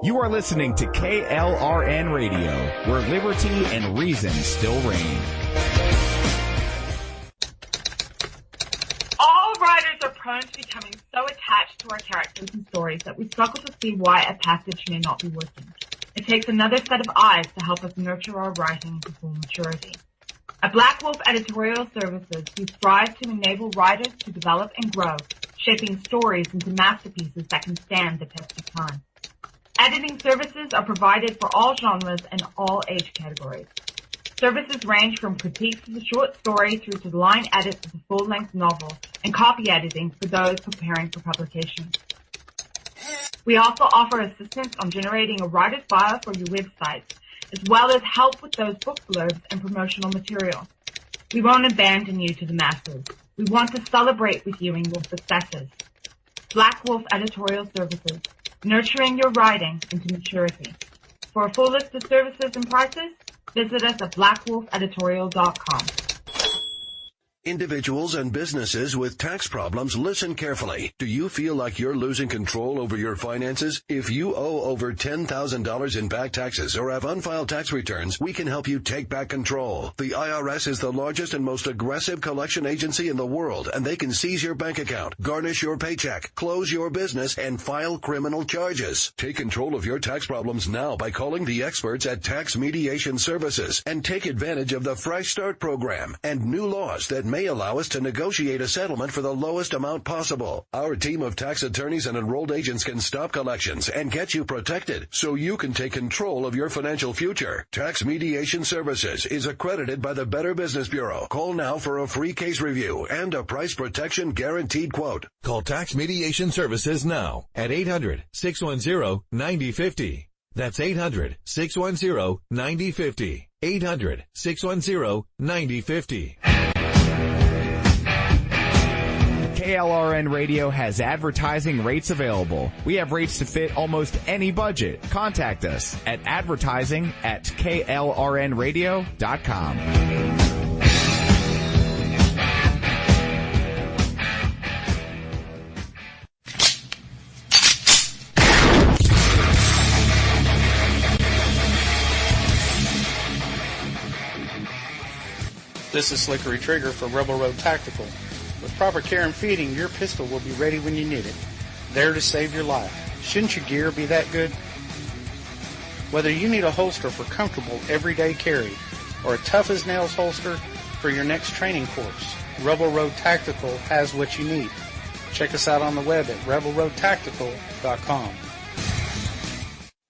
You are listening to KLRN Radio, where liberty and reason still reign. All writers are prone to becoming so attached to our characters and stories that we struggle to see why a passage may not be working. It takes another set of eyes to help us nurture our writing to full maturity. At Black Wolf Editorial Services, we strive to enable writers to develop and grow, shaping stories into masterpieces that can stand the test of time. Editing services are provided for all genres and all age categories. Services range from critiques of the short story through to the line edits of the full-length novel and copy editing for those preparing for publication. We also offer assistance on generating a writer's bio for your website, as well as help with those book blurbs and promotional material. We won't abandon you to the masses. We want to celebrate with you in your successes. Black Wolf Editorial Services, nurturing your writing into maturity. For a full list of services and prices, visit us at blackwolfeditorial.com. Individuals and businesses with tax problems, listen carefully. Do you feel like you're losing control over your finances? If you owe over $10,000 in back taxes or have unfiled tax returns, we can help you take back control. The IRS is the largest and most aggressive collection agency in the world, and they can seize your bank account, garnish your paycheck, close your business, and file criminal charges. Take control of your tax problems now by calling the experts at Tax Mediation Services and take advantage of the Fresh Start program and new laws that may allow us to negotiate a settlement for the lowest amount possible. Our team of tax attorneys and enrolled agents can stop collections and get you protected so you can take control of your financial future. Tax Mediation Services is accredited by the Better Business Bureau. Call now for a free case review and a price protection guaranteed quote. Call Tax Mediation Services now at 800-610-9050. That's 800-610-9050. 800-610-9050. KLRN Radio has advertising rates available. We have rates to fit almost any budget. Contact us at advertising@klrnradio.com. This is Slickery Trigger for Rebel Road Tactical. With proper care and feeding, your pistol will be ready when you need it, there to save your life. Shouldn't your gear be that good? Whether you need a holster for comfortable everyday carry or a tough-as-nails holster for your next training course, Rebel Road Tactical has what you need. Check us out on the web at rebelroadtactical.com.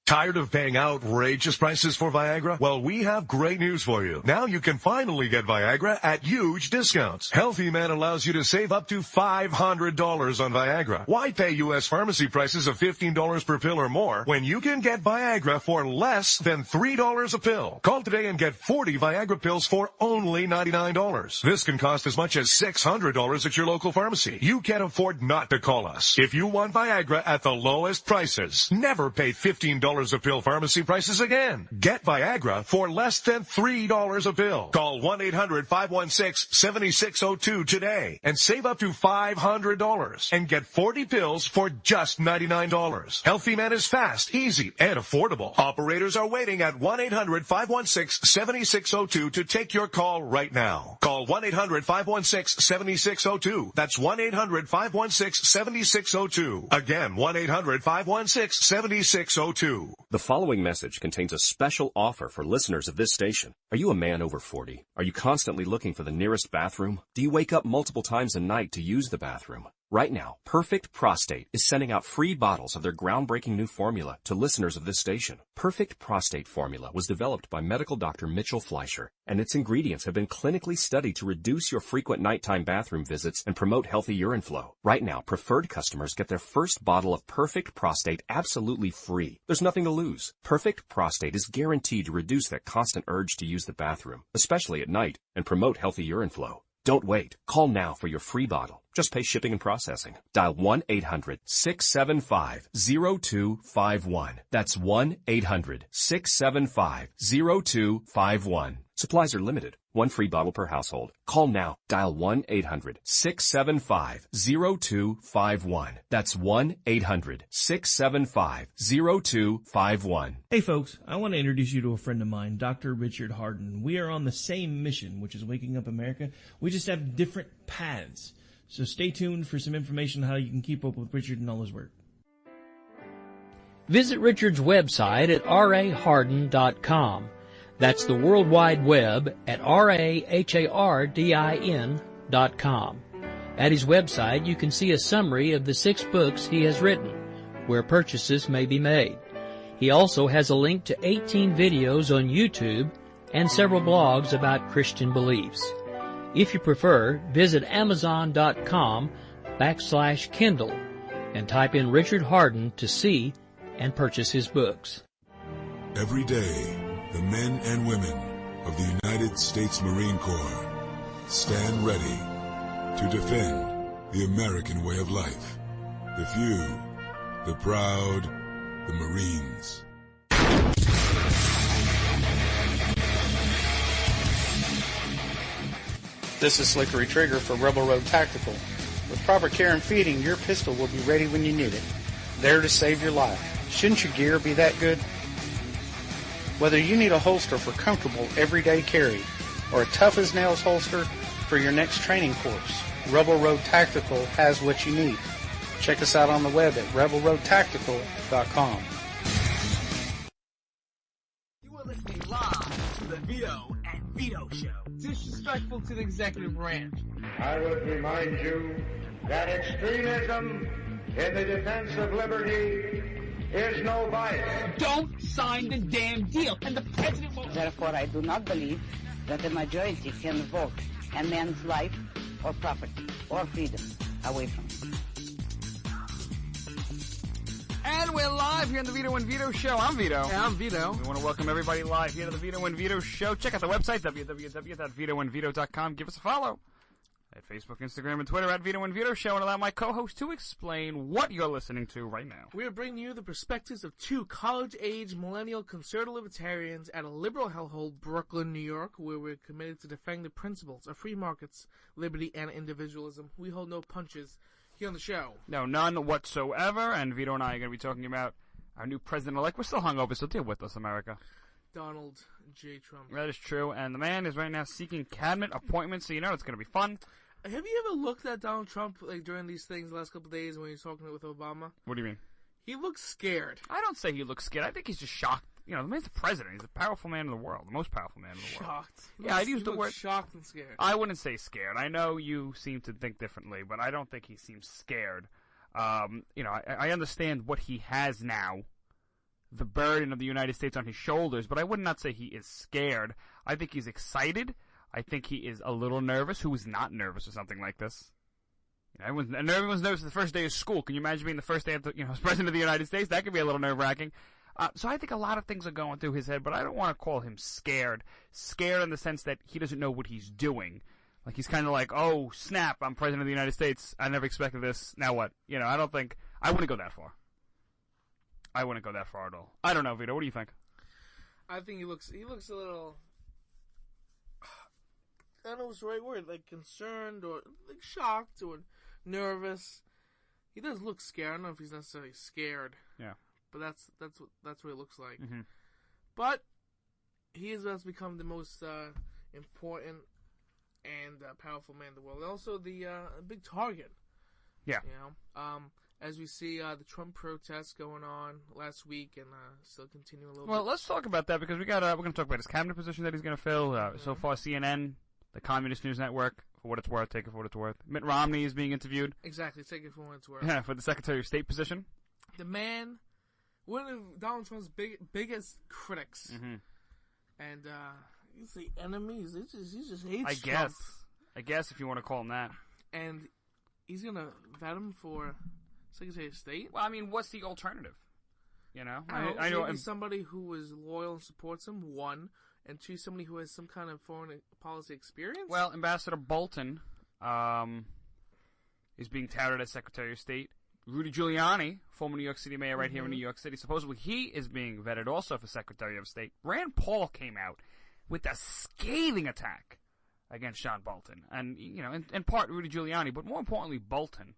Tired of paying outrageous prices for Viagra? Well, we have great news for you. Now you can finally get Viagra at huge discounts. Healthy Man allows you to save up to $500 on Viagra. Why pay U.S. pharmacy prices of $15 per pill or more when you can get Viagra for less than $3 a pill? Call today and get 40 Viagra pills for only $99. This can cost as much as $600 at your local pharmacy. You can't afford not to call us. If you want Viagra at the lowest prices, never pay $15 a pill pharmacy prices again. Get Viagra for less than $3 a pill. Call 1-800-516-7602 today and save up to $500 and get 40 pills for just $99. Healthy Man is fast, easy, and affordable. Operators are waiting at 1-800-516-7602 to take your call right now. Call 1-800-516-7602. That's 1-800-516-7602. Again, 1-800-516-7602. The following message contains a special offer for listeners of this station. Are you a man over 40? Are you constantly looking for the nearest bathroom? Do you wake up multiple times a night to use the bathroom? Right now, Perfect Prostate is sending out free bottles of their groundbreaking new formula to listeners of this station. Perfect Prostate formula was developed by medical doctor Mitchell Fleischer, and its ingredients have been clinically studied to reduce your frequent nighttime bathroom visits and promote healthy urine flow. Right now, preferred customers get their first bottle of Perfect Prostate absolutely free. There's nothing to lose. Perfect Prostate is guaranteed to reduce that constant urge to use the bathroom, especially at night, and promote healthy urine flow. Don't wait. Call now for your free bottle. Just pay shipping and processing. Dial 1-800-675-0251. That's 1-800-675-0251. Supplies are limited. One free bottle per household. Call now. Dial 1-800-675-0251. That's 1-800-675-0251. Hey folks, I want to introduce you to a friend of mine, Dr. Richard Harden. We are on the same mission, which is waking up America. We just have different paths. So stay tuned for some information on how you can keep up with Richard and all his work. Visit Richard's website at rahardin.com. That's the World Wide Web at rahardin.com. At his website, you can see a summary of the 6 books he has written, where purchases may be made. He also has a link to 18 videos on YouTube and several blogs about Christian beliefs. If you prefer, visit amazon.com/Kindle and type in Richard Harden to see and purchase his books. Every day, the men and women of the United States Marine Corps stand ready to defend the American way of life. The few, the proud, the Marines. This is Slickery Trigger for Rebel Road Tactical. With proper care and feeding, your pistol will be ready when you need it, there to save your life. Shouldn't your gear be that good? Whether you need a holster for comfortable everyday carry or a tough-as-nails holster for your next training course, Rebel Road Tactical has what you need. Check us out on the web at rebelroadtactical.com. You are listening live to the Vito and Vito Show. Disrespectful to the executive branch. I would remind you that extremism in the defense of liberty is no vice. Don't sign the damn deal, and the president will... Therefore, I do not believe that the majority can vote a man's life or property or freedom away from him. And we're live here on the Vito and Vito Show. I'm Vito. And I'm Vito. We want to welcome everybody live here to the Vito and Vito Show. Check out the website, www.vitoandvito.com. Give us a follow at Facebook, Instagram, and Twitter at Vito and Vito Show, and allow my co-host to explain what you're listening to right now. We are bringing you the perspectives of 2 college-age millennial conservative libertarians at a liberal hellhole, Brooklyn, New York, where we're committed to defending the principles of free markets, liberty, and individualism. We hold no punches here on the show. No, none whatsoever, and Vito and I are going to be talking about our new president-elect. We're still hungover, so deal with us, America. Donald J. Trump. That is true, and the man is right now seeking cabinet appointments, so you know it's going to be fun. Have you ever looked at Donald Trump during these things the last couple of days when he was talking with Obama? What do you mean? He looks scared. I don't say he looks scared. I think he's just shocked. You know, the man's the president. He's the powerful man in the world, the most powerful man in the world. Shocked. Yeah, I'd use the word shocked and scared. I wouldn't say scared. I know you seem to think differently, but I don't think he seems scared. You know, I understand what he has now, the burden of the United States on his shoulders, but I would not say he is scared. I think he's excited. I think he is a little nervous. Who is not nervous or something like this? You know, everyone's nervous the first day of school. Can you imagine being the first day as president of the United States? That could be a little nerve-wracking. So I think a lot of things are going through his head, but I don't want to call him scared. Scared in the sense that he doesn't know what he's doing. Like, he's kind of like, oh, snap, I'm president of the United States. I never expected this. Now what? You know, I wouldn't go that far. I wouldn't go that far at all. I don't know, Vito. What do you think? I think he looks a little, I don't know what's the right word, like concerned or like shocked or nervous. He does look scared. I don't know if he's necessarily scared. Yeah. But that's what it looks like. Mm-hmm. But he has become the most important and powerful man in the world. And also the big target. Yeah. You know, as we see the Trump protests going on last week and still continuing a little bit. Well, let's talk about that because we're going to talk about his cabinet position that he's going to fill. So far, CNN, the Communist News Network, for what it's worth, take it for what it's worth. Mitt Romney is being interviewed. Exactly, take it for what it's worth. Yeah, for the Secretary of State position. The man, one of Donald Trump's biggest critics. Mm-hmm. And he's the enemies. He just hates Trump. I guess if you want to call him that. And he's going to vet him for Secretary of State? Well, I mean, what's the alternative? You know? I know maybe somebody who is loyal and supports him, 1. And 2, somebody who has some kind of foreign policy experience? Well, Ambassador Bolton is being touted as Secretary of State. Rudy Giuliani, former New York City mayor right here in New York City, supposedly he is being vetted also for Secretary of State. Rand Paul came out with a scathing attack against John Bolton. And, in part Rudy Giuliani, but more importantly, Bolton.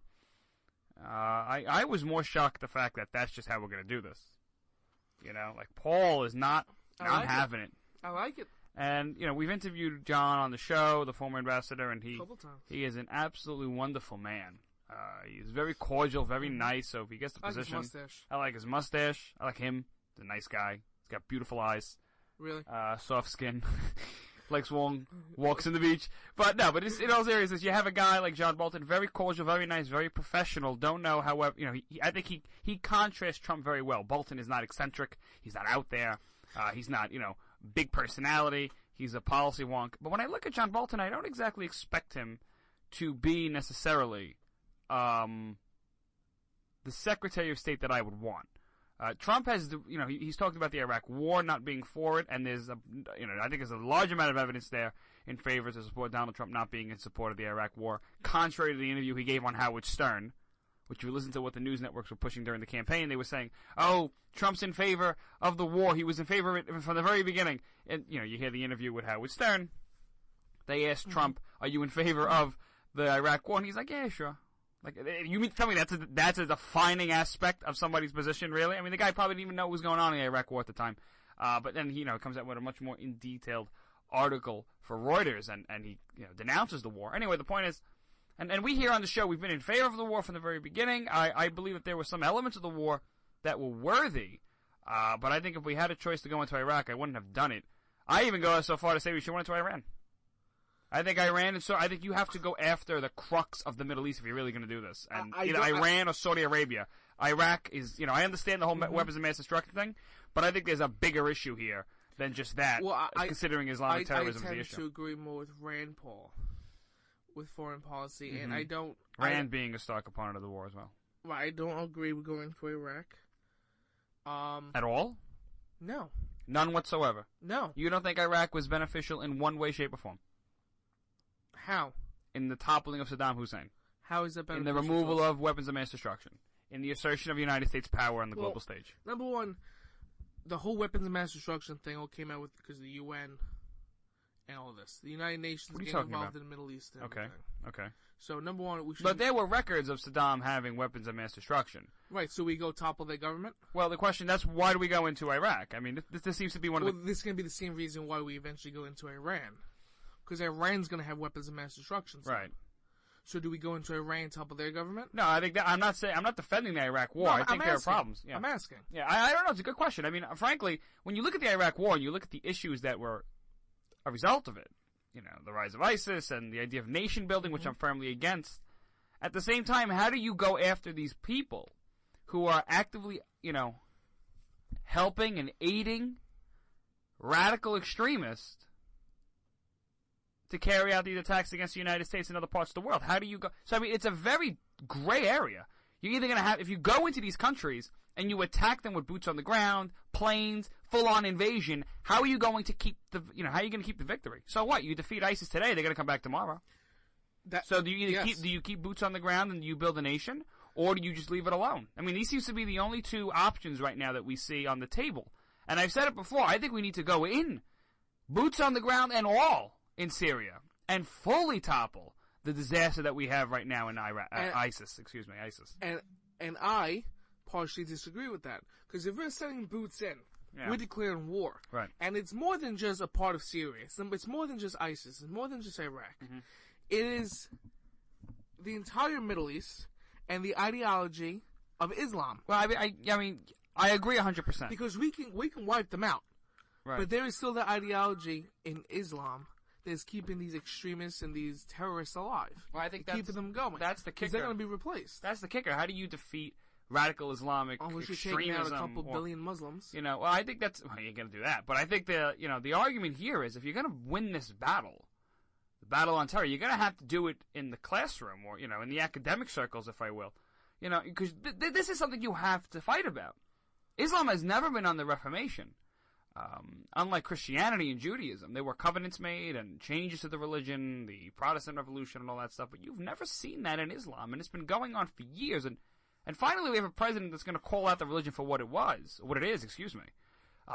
I was more shocked at the fact that that's just how we're going to do this. Paul is not having it. I like it. And, we've interviewed John on the show, the former ambassador, and Couple times. he is an absolutely wonderful man. He's very cordial, very nice, so if he gets the position... I like his mustache. I like his mustache. I like him. He's a nice guy. He's got beautiful eyes. Really? Soft skin. Likes walks in the beach. But in all seriousness, you have a guy like John Bolton, very cordial, very nice, very professional. Don't know, however, I think he contrasts Trump very well. Bolton is not eccentric. He's not out there. He's not, big personality. He's a policy wonk. But when I look at John Bolton, I don't exactly expect him to be necessarily the Secretary of State that I would want. Trump has, he's talked about the Iraq War, not being for it, and there's I think there's a large amount of evidence there in favor to support Donald Trump not being in support of the Iraq War, contrary to the interview he gave on Howard Stern, which if you listen to what the news networks were pushing during the campaign, they were saying, oh, Trump's in favor of the war. He was in favor of it from the very beginning. And, you hear the interview with Howard Stern. They asked Trump, are you in favor of the Iraq War? And he's like, yeah, sure. Like, you mean to tell me that's a defining aspect of somebody's position, really? I mean, the guy probably didn't even know what was going on in the Iraq War at the time. But then he, comes out with a much more in-detailed article for Reuters, and he, denounces the war. Anyway, the point is, and we here on the show, we've been in favor of the war from the very beginning. I believe that there were some elements of the war that were worthy. But I think if we had a choice to go into Iraq, I wouldn't have done it. I even go so far to say we should have went into Iran. I think Iran, and so I think you have to go after the crux of the Middle East if you're really going to do this. And either Iran or Saudi Arabia. Iraq is, I understand the whole weapons of mass destruction thing, but I think there's a bigger issue here than just that, considering Islamic terrorism is the issue. I tend to agree more with Rand Paul, with foreign policy, and I don't... Rand being a star component of the war as well. I don't agree with going to Iraq. At all? No. None whatsoever? No. You don't think Iraq was beneficial in one way, shape, or form? How? In the toppling of Saddam Hussein. How is that beneficial? In the removal of weapons of mass destruction. In the assertion of the United States power on the global stage. Number one, the whole weapons of mass destruction thing all came out because of the UN and all this. The United Nations getting involved in the Middle East and everything. Okay. So, number one, we should... But there were records of Saddam having weapons of mass destruction. Right, so we go topple their government? Well, the question, that's why do we go into Iraq? I mean, this seems to be one of the... This is going to be the same reason why we eventually go into Iran. Because Iran's going to have weapons of mass destruction. Right. So do we go into Iran and topple their government? No, I think I'm not defending the Iraq War. I think there are problems. Yeah. I'm asking. Yeah, I don't know. It's a good question. I mean, frankly, when you look at the Iraq War and you look at the issues that were a result of it, the rise of ISIS and the idea of nation building, which I'm firmly against. At the same time, how do you go after these people who are actively, helping and aiding radical extremists to carry out these attacks against the United States and other parts of the world? How do you go? So, I mean, it's a very gray area. You're either going to have, if you go into these countries and you attack them with boots on the ground, planes, full-on invasion, how are you going to keep how are you going to keep the victory? So what? You defeat ISIS today, they're going to come back tomorrow. So do you keep boots on the ground and you build a nation, or do you just leave it alone? I mean, these seems to be the only two options right now that we see on the table. And I've said it before, I think we need to go in, boots on the ground and all, in Syria, and fully topple the disaster that we have right now in ISIS. And I partially disagree with that. Because if we're sending boots in, we're declaring war. Right. And it's more than just a part of Syria. It's more than just ISIS. It's more than just Iraq. It is the entire Middle East and the ideology of Islam. Well, I mean, I agree 100%. Because we can wipe them out. Right. But there is still the ideology in Islam that's keeping these extremists and these terrorists alive. Well, I think keeping them going. That's the kicker. Because they're going to be replaced. That's the kicker. How do you defeat radical Islamic extremism? You're taking out a couple billion Muslims. Well, I think that's... Well, you're going to do that. But I think the argument here is if you're going to win this battle, the battle on terror, you're going to have to do it in the classroom or, in the academic circles, if I will. Because this is something you have to fight about. Islam has never been on the Reformation. Unlike Christianity and Judaism, there were covenants made and changes to the religion, the Protestant Revolution and all that stuff, but you've never seen that in Islam, and it's been going on for years, and finally we have a president that's going to call out the religion for what it is, excuse me.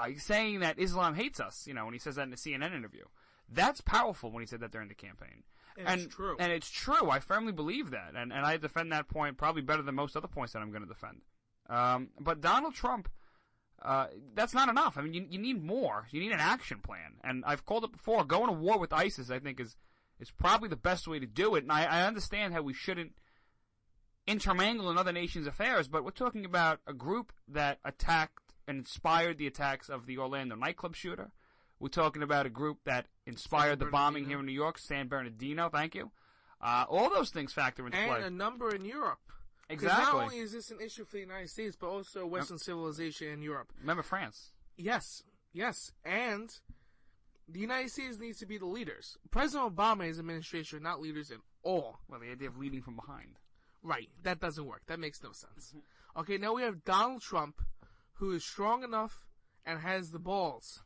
He's saying that Islam hates us, when he says that in a CNN interview. That's powerful when he said that during the campaign. And it's true. And it's true. I firmly believe that. And I defend that point probably better than most other points that I'm going to defend. But Donald Trump, that's not enough. I mean, you need more. You need an action plan. And I've called it before. Going to war with ISIS, I think, is probably the best way to do it. And I understand how we shouldn't intermingle in other nations' affairs, but we're talking about a group that attacked and inspired the attacks of the Orlando nightclub shooter. We're talking about a group that inspired the bombing here in New York, San Bernardino, thank you. All those things factor into play. And a number in Europe. Exactly. Not only is this an issue for the United States, but also Western civilization in Europe. Remember France. Yes. And the United States needs to be the leaders. President Obama and his administration are not leaders at all. Well, the idea of leading from behind. Right. That doesn't work. That makes no sense. Okay, now we have Donald Trump, who is strong enough and has the balls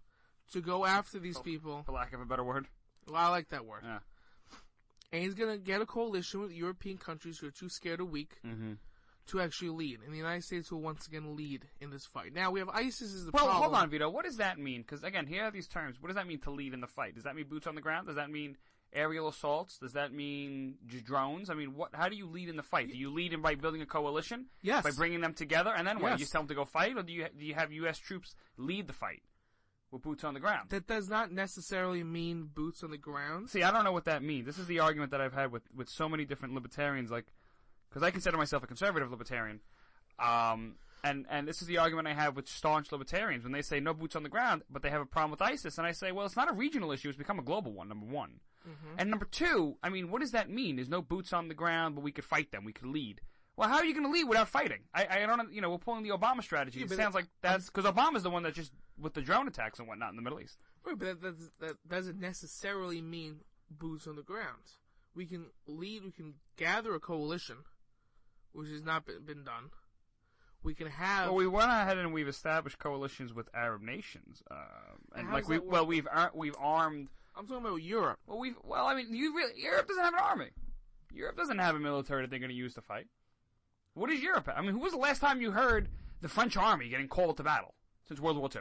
to go after these people. For lack of a better word. Well, I like that word. Yeah. And he's going to get a coalition with European countries who are too scared or weak to actually lead. And the United States will once again lead in this fight. Now, we have ISIS as the problem. Well, hold on, Vito. What does that mean? Because, again, here are these terms. What does that mean to lead in the fight? Does that mean boots on the ground? Does that mean aerial assaults? Does that mean drones? I mean, how do you lead in the fight? Do you lead in by building a coalition? Yes. By bringing them together? And then what? You just tell them to go fight? Or do you have U.S. troops lead the fight with boots on the ground? That does not necessarily mean boots on the ground. See, I don't know what that means. This is the argument that I've had with so many different libertarians, because I consider myself a conservative libertarian. And this is the argument I have with staunch libertarians when they say no boots on the ground, but they have a problem with ISIS. And I say, well, it's not a regional issue. It's become a global one, number one. And number two, I mean, what does that mean? There's no boots on the ground, but we could fight them. We could lead. Well, how are you going to lead without fighting? I don't, we're pulling the Obama strategy. Yeah, it sounds like that's because Obama's the one that just, with the drone attacks and whatnot in the Middle East. Right, but that doesn't necessarily mean boots on the ground. We can lead, we can gather a coalition, which has not been done. We can have. Well, we went ahead and we've established coalitions with Arab nations, and we've armed. I'm talking about Europe. Europe doesn't have an army. Europe doesn't have a military that they're going to use to fight. What is Europe? I mean, who was the last time you heard the French army getting called to battle since World War II?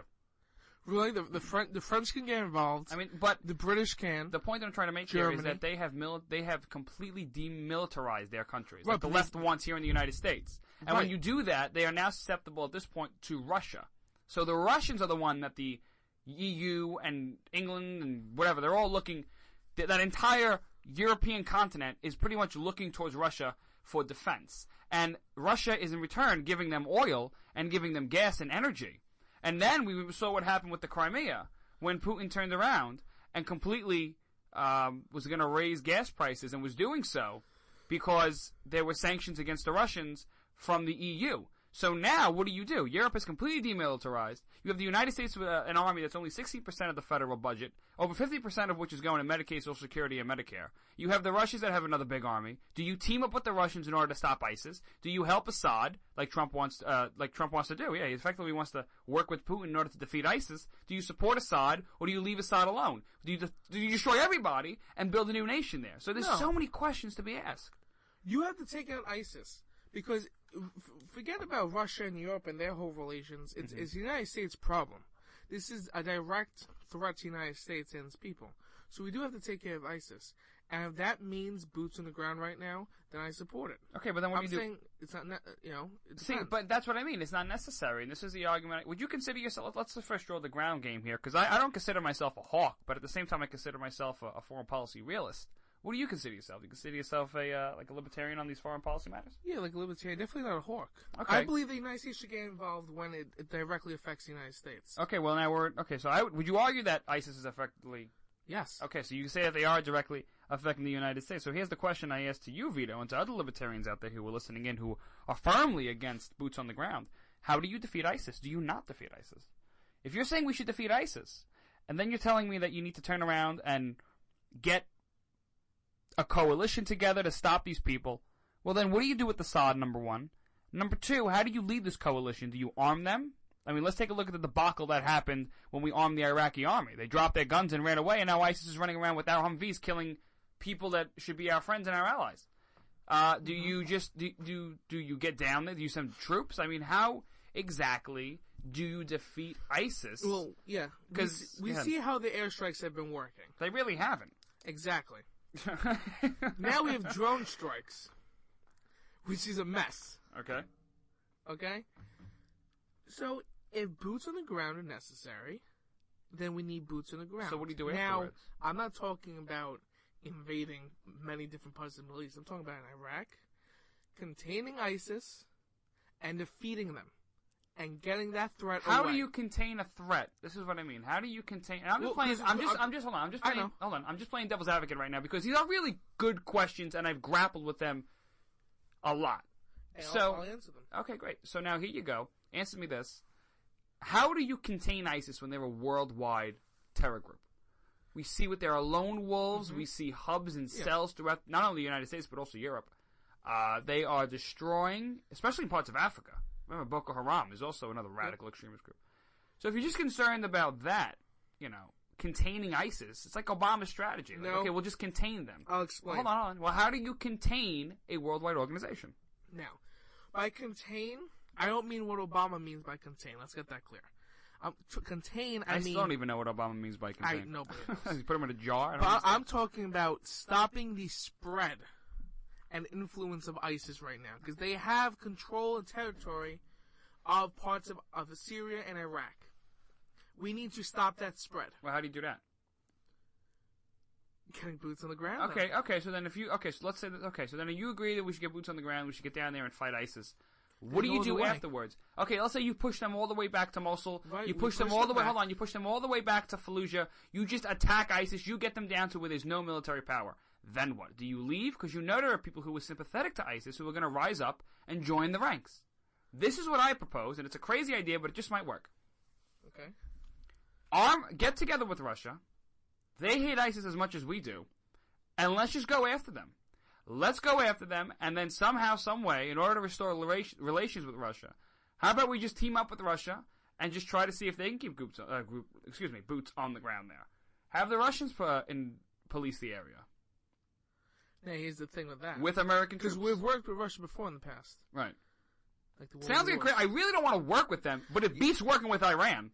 Really, the French can get involved. I mean, but the British can. The point that I'm trying to make here is that they have completely demilitarized their countries, like the left wants here in the United States. And when you do that, they are now susceptible at this point to Russia. So the Russians are the one that the EU and England and whatever, they're all looking, that entire European continent is pretty much looking towards Russia for defense. And Russia is in return giving them oil and giving them gas and energy. And then we saw what happened with the Crimea when Putin turned around and completely was going to raise gas prices and was doing so because there were sanctions against the Russians from the EU. So now, what do? Europe is completely demilitarized. You have the United States with an army that's only 60% of the federal budget, over 50% of which is going to Medicaid, Social Security, and Medicare. You have the Russians that have another big army. Do you team up with the Russians in order to stop ISIS? Do you help Assad, like Trump wants to do? Yeah, he effectively wants to work with Putin in order to defeat ISIS. Do you support Assad, or do you leave Assad alone? Do you destroy everybody and build a new nation there? So there's so many questions to be asked. You have to take out ISIS because. Forget about Russia and Europe and their whole relations. It's the United States' problem. This is a direct threat to the United States and its people. So we do have to take care of ISIS. And if that means boots on the ground right now, then I support it. Okay, but then what I'm do you saying it's not, it See, but that's what I mean. It's not necessary. And this is the argument. Would you consider yourself, let's first draw the ground game here, because I don't consider myself a hawk, but at the same time I consider myself a foreign policy realist. What do you consider yourself? Do you consider yourself a libertarian on these foreign policy matters? Yeah, like a libertarian. Definitely not a hawk. Okay. I believe the United States should get involved when it directly affects the United States. Okay, well now would you argue that ISIS is effectively... Yes. Okay, so you say that they are directly affecting the United States. So here's the question I asked to you, Vito, and to other libertarians out there who are listening in who are firmly against boots on the ground. How do you defeat ISIS? Do you not defeat ISIS? If you're saying we should defeat ISIS, and then you're telling me that you need to turn around and get a coalition together to stop these people, well then what do you do with Assad, number one? Number two, how do you lead this coalition? Do you arm them? I mean, let's take a look at the debacle that happened when we armed the Iraqi army. They dropped their guns and ran away, and now ISIS is running around with our Humvees killing people that should be our friends and our allies. Do you get down there? Do you send troops? I mean, how exactly do you defeat ISIS? Well, yeah. Because we see how the airstrikes have been working. They really haven't. Exactly. Now we have drone strikes, which is a mess. Okay. Okay? So, if boots on the ground are necessary, then we need boots on the ground. So what do you do now, afterwards? I'm not talking about invading many different parts of the Middle East. I'm talking about in Iraq, containing ISIS, and defeating them. And getting that threat How away. do you contain a threat? This is what I mean. How do you contain? And I'm just Well, playing. 'cause- Hold on. I'm just playing devil's advocate right now because these are really good questions, and I've grappled with them a lot. And So I'll answer them. Okay, great. So now here you go. Answer me this: how do you contain ISIS when they're a worldwide terror group? We see what there are lone wolves. Mm-hmm. We see hubs and cells throughout not only the United States but also Europe. They are destroying, especially in parts of Africa. Remember, Boko Haram is also another radical extremist group. So if you're just concerned about that, containing ISIS, it's like Obama's strategy. Like, okay, we'll just contain them. I'll explain. Hold on. Well, how do you contain a worldwide organization? Now, by contain, I don't mean what Obama means by contain. Let's get that clear. Contain, I mean... I still don't even know what Obama means by contain. Nobody knows. You put him in a jar? I'm talking about stopping the spread and influence of ISIS right now. Because they have control and territory of parts of Syria and Iraq. We need to stop that spread. Well, how do you do that? Getting boots on the ground. Okay, so then so let's say that, so then you agree that we should get boots on the ground, we should get down there and fight ISIS. What do you do afterwards? Okay, let's say you push them all the way back to Mosul. Right, you push them all the way. Hold on, you push them all the way back to Fallujah. You just attack ISIS. You get them down to where there's no military power. Then what? Do you leave? Because you know there are people who are sympathetic to ISIS who are going to rise up and join the ranks. This is what I propose, and it's a crazy idea, but it just might work. Okay. Get together with Russia. They hate ISIS as much as we do, and let's just go after them. Let's go after them, and then somehow, some way, in order to restore relations with Russia, how about we just team up with Russia and just try to see if they can keep boots on the ground there. Have the Russians police the area. Now, here's the thing with that. With American troops. Because we've worked with Russia before in the past. Right. Like the Sounds like I really don't want to work with them, but it beats working with Iran.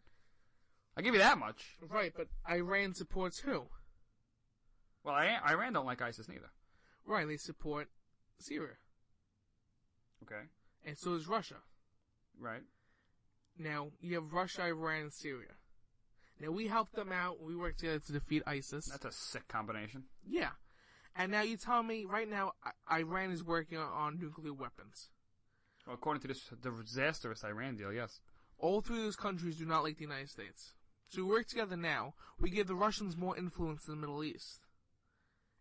I'll give you that much. Right, but Iran supports who? Well, Iran don't like ISIS neither. Right, they support Syria. Okay. And so does Russia. Right. Now, you have Russia, Iran, and Syria. Now, we helped them out. We worked together to defeat ISIS. That's a sick combination. Yeah. And now you tell me, right now, Iran is working on nuclear weapons. Well, according to this disastrous Iran deal, yes. All three of those countries do not like the United States. So we work together now. We give the Russians more influence in the Middle East.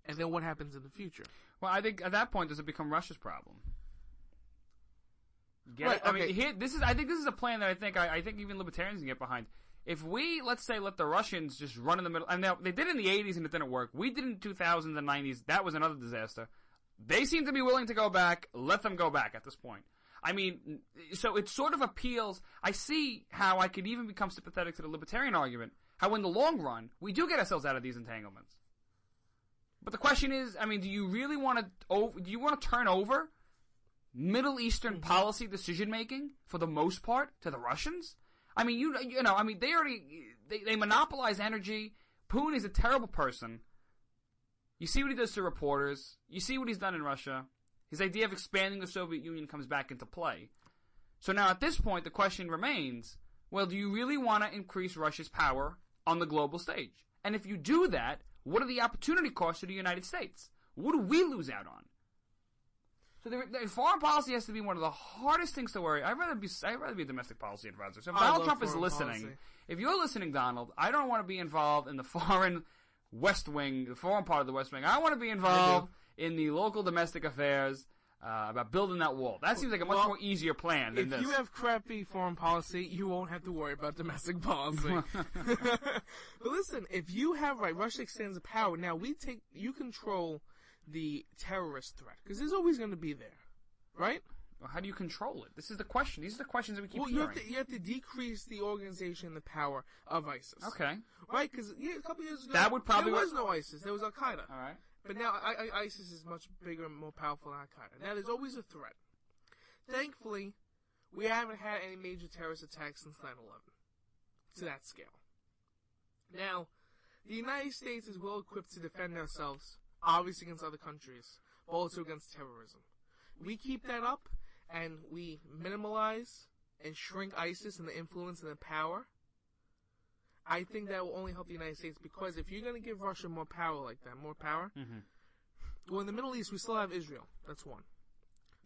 And then what happens in the future? Well, I think at that point, does it become Russia's problem? Right, I mean, I think this is a plan that I think even libertarians can get behind. If we, let's say, let the Russians just run in the middle, and now they did it in the 80s and it didn't work. We did it in the 2000s and 90s. That was another disaster. They seem to be willing to go back. Let them go back at this point. I mean, so it sort of appeals. I see how I could even become sympathetic to the libertarian argument. How in the long run, we do get ourselves out of these entanglements. But the question is, I mean, do you really want to turn over Middle Eastern policy decision making for the most part to the Russians? I mean, they monopolize energy. Putin is a terrible person. You see what he does to reporters. You see what he's done in Russia. His idea of expanding the Soviet Union comes back into play. So now at this point, the question remains, well, do you really want to increase Russia's power on the global stage? And if you do that, what are the opportunity costs to the United States? What do we lose out on? So the foreign policy has to be one of the hardest things to worry. I'd rather be a domestic policy advisor. So if Donald Trump is listening, if you're listening, Donald, I don't want to be involved in the foreign West Wing, the foreign part of the West Wing. I want to be involved in the local domestic affairs about building that wall. That seems like a much more easier plan than this. If you have crappy foreign policy, you won't have to worry about domestic policy. But listen, if you have Russia extends the power. Now you control the terrorist threat because there's always going to be there, right? Well, how do you control it? This is the question. These are the questions that we keep hearing. Well, you have to decrease the organization and the power of ISIS. Okay. Right? Because a couple years ago, that would probably there was no ISIS. There was Al Qaeda. All right. But now ISIS is much bigger and more powerful than Al Qaeda. Now there's always a threat. Thankfully, we haven't had any major terrorist attacks since 9/11 to that scale. Now, the United States is well equipped to defend ourselves, obviously against other countries, but also against terrorism. We keep that up, and we minimalize and shrink ISIS and the influence and the power. I think that will only help the United States, because if you're going to give Russia more power like that, well, in the Middle East, we still have Israel. That's one.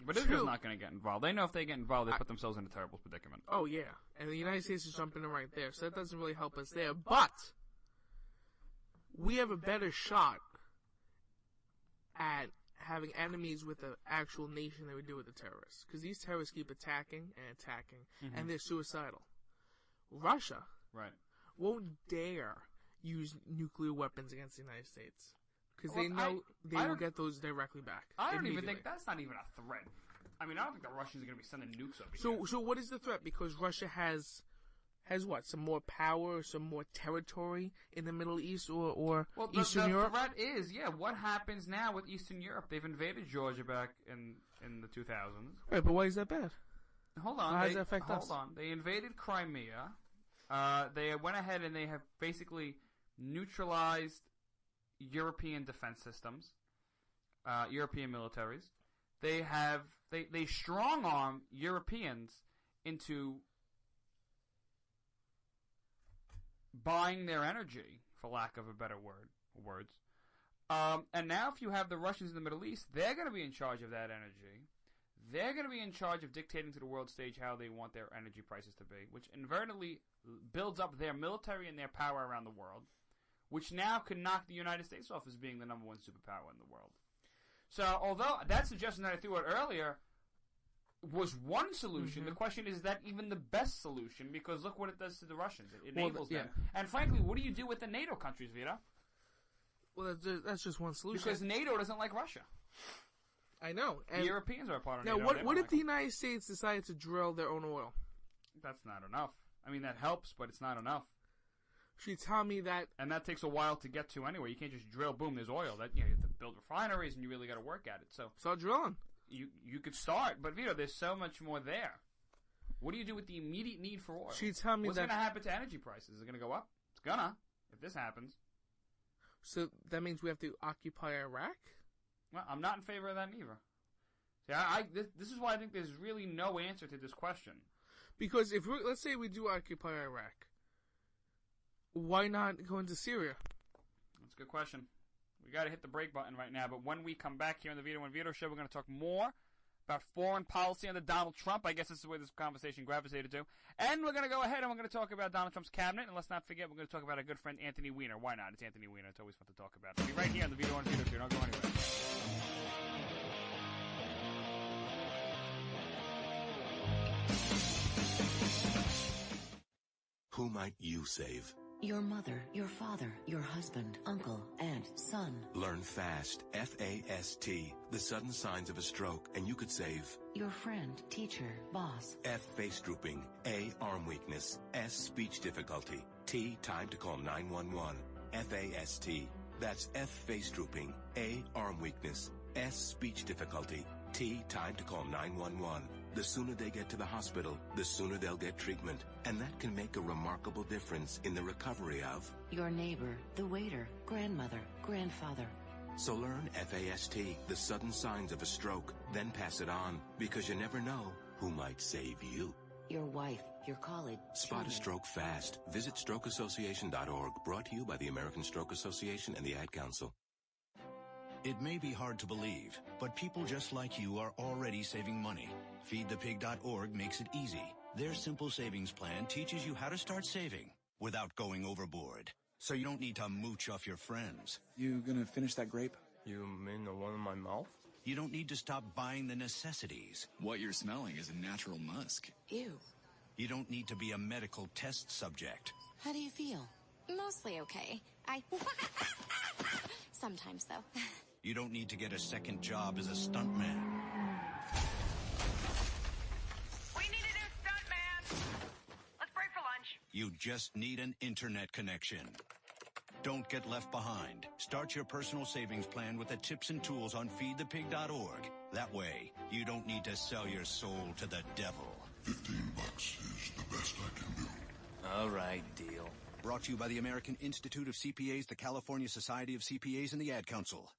But Israel's not going to get involved. They know if they get involved, they put themselves in a terrible predicament. Oh, yeah. And the United States is jumping in right there, so that doesn't really help us there. But we have a better shot at having enemies with the actual nation than we do with the terrorists. Because these terrorists keep attacking and attacking, and they're suicidal. Russia won't dare use nuclear weapons against the United States. Because they know they will get those directly back. I don't even think that's not even a threat. I mean, I don't think the Russians are going to be sending nukes over here. So what is the threat? Because Russia has what? Some more power, some more territory in the Middle East or Eastern Europe? The threat is, what happens now with Eastern Europe? They've invaded Georgia back in the 2000s. Right, but why is that bad? Hold on. How does that affect us? Hold on. They invaded Crimea. They went ahead and they have basically neutralized European defense systems, European militaries. They strong arm Europeans into buying their energy, for lack of a better words. And now if you have the Russians in the Middle East, they're going to be in charge of that energy. They're going to be in charge of dictating to the world stage how they want their energy prices to be, which inadvertently builds up their military and their power around the world, which now can knock the United States off as being the number one superpower in the world. So, although that suggestion that I threw out earlier was one solution, the question is that even the best solution? Because look what it does to the Russians. It enables them. And frankly, what do you do with the NATO countries, Vito? Well, that's just one solution. Because NATO doesn't like Russia. I know. And the Europeans are a part of NATO. Now, what if the United States decided to drill their own oil? That's not enough. I mean, that helps, but it's not enough. She tell me that, and that takes a while to get to anyway. You can't just drill, boom, there's oil. That you have to build refineries, and you really got to work at it. So start drilling. You could start, but Vito, there's so much more there. What do you do with the immediate need for oil? She tell me what's going to happen to energy prices? Is it going to go up? It's gonna if this happens. So that means we have to occupy Iraq? Well, I'm not in favor of that either. See, this is why I think there's really no answer to this question. Because if let's say we do occupy Iraq, why not go into Syria? That's a good question. We got to hit the break button right now. But when we come back here on the Vito and Vito Show, we're going to talk more about foreign policy under Donald Trump. I guess this is where this conversation gravitated to. And we're going to go ahead and we're going to talk about Donald Trump's cabinet. And let's not forget, we're going to talk about our good friend Anthony Weiner. Why not? It's Anthony Weiner. It's always fun to talk about. We'll be right here on the Vito and Vito Show. Don't go anywhere. Who might you save? Your mother, your father, your husband, uncle, aunt, son. Learn FAST, F-A-S-T, the sudden signs of a stroke, and you could save. Your friend, teacher, boss. F, face drooping. A, arm weakness. S, speech difficulty. T, time to call 911. F-A-S-T. That's F, face drooping. A, arm weakness. S, speech difficulty. T, time to call 911. The sooner they get to the hospital, the sooner they'll get treatment. And that can make a remarkable difference in the recovery of your neighbor, the waiter, grandmother, grandfather. So learn FAST, the sudden signs of a stroke, then pass it on, because you never know who might save you. Your wife, your colleague. Spot a stroke fast. Visit strokeassociation.org, brought to you by the American Stroke Association and the Ad Council. It may be hard to believe, but people just like you are already saving money. FeedThePig.org makes it easy. Their simple savings plan teaches you how to start saving without going overboard. So you don't need to mooch off your friends. You gonna finish that grape? You mean the one in my mouth? You don't need to stop buying the necessities. What you're smelling is a natural musk. Ew. You don't need to be a medical test subject. How do you feel? Mostly okay. Sometimes, though. You don't need to get a second job as a stuntman. We need a new stuntman. Let's break for lunch. You just need an internet connection. Don't get left behind. Start your personal savings plan with the tips and tools on feedthepig.org. That way, you don't need to sell your soul to the devil. $15 is the best I can do. All right, deal. Brought to you by the American Institute of CPAs, the California Society of CPAs, and the Ad Council.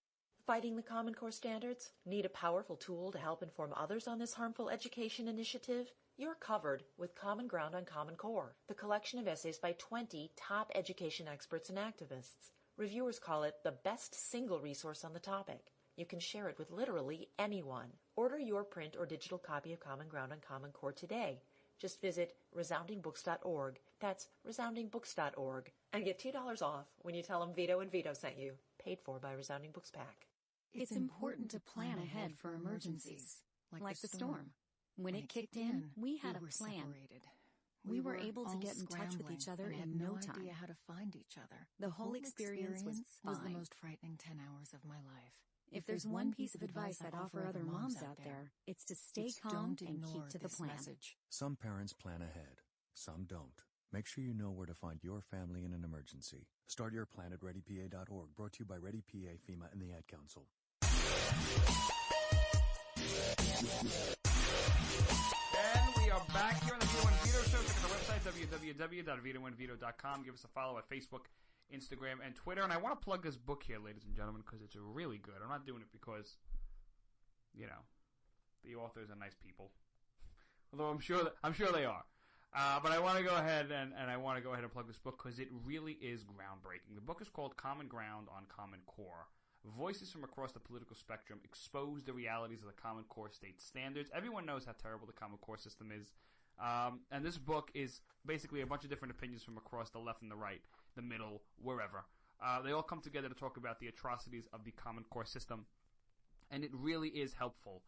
Fighting the Common Core standards? Need a powerful tool to help inform others on this harmful education initiative? You're covered with Common Ground on Common Core, the collection of essays by 20 top education experts and activists. Reviewers call it the best single resource on the topic. You can share it with literally anyone. Order your print or digital copy of Common Ground on Common Core today. Just visit resoundingbooks.org. That's resoundingbooks.org. And get $2 off when you tell them Vito and Vito sent you. Paid for by Resounding Books Pack. It's important to plan ahead for emergencies, like the storm. When it kicked in, we had a plan. We were able to get in touch with each other in no time. Idea how to find each other. The whole experience was the fine. most frightening 10 hours of my life. If there's one piece of advice I'd offer other moms out there, it's to stay calm and keep to the plan. Some parents plan ahead, some don't. Make sure you know where to find your family in an emergency. Start your plan at ReadyPA.org, brought to you by ReadyPA, FEMA, and the Ad Council. And we are back here on the Vito and Vito Show. Check out our website, www.vitoandvito.com. Give us a follow at Facebook, Instagram, and Twitter. And I want to plug this book here, ladies and gentlemen, because it's really good. I'm not doing it because, the authors are nice people. Although I'm sure they are. But I want to go ahead and plug this book because it really is groundbreaking. The book is called Common Ground on Common Core. Voices from across the political spectrum expose the realities of the Common Core state standards. Everyone knows how terrible the Common Core system is. And this book is basically a bunch of different opinions from across the left and the right, the middle, wherever. They all come together to talk about the atrocities of the Common Core system. And it really is helpful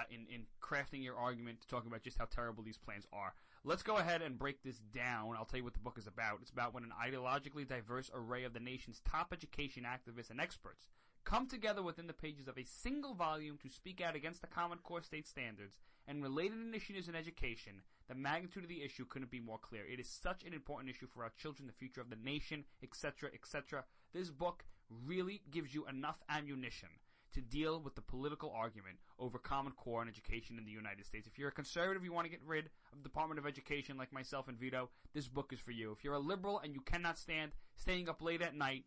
in crafting your argument to talk about just how terrible these plans are. Let's go ahead and break this down. I'll tell you what the book is about. It's about when an ideologically diverse array of the nation's top education activists and experts come together within the pages of a single volume to speak out against the Common Core state standards and related initiatives in education. The magnitude of the issue couldn't be more clear. It is such an important issue for our children, the future of the nation, etc., etc. This book really gives you enough ammunition to deal with the political argument over Common Core and education in the United States. If you're a conservative, you want to get rid of the Department of Education like myself and Vito, this book is for you. If you're a liberal and you cannot stand staying up late at night,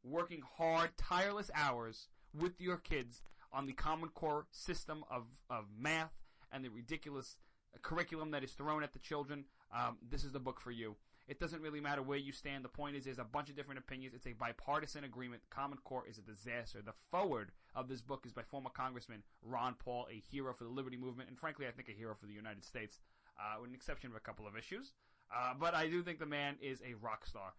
working hard, tireless hours with your kids on the Common Core system of math and the ridiculous curriculum that is thrown at the children, this is the book for you. It doesn't really matter where you stand. The point is there's a bunch of different opinions. It's a bipartisan agreement. Common Core is a disaster. The foreword of this book is by former Congressman Ron Paul, a hero for the liberty movement, and frankly, I think a hero for the United States, with an exception of a couple of issues. But I do think the man is a rock star.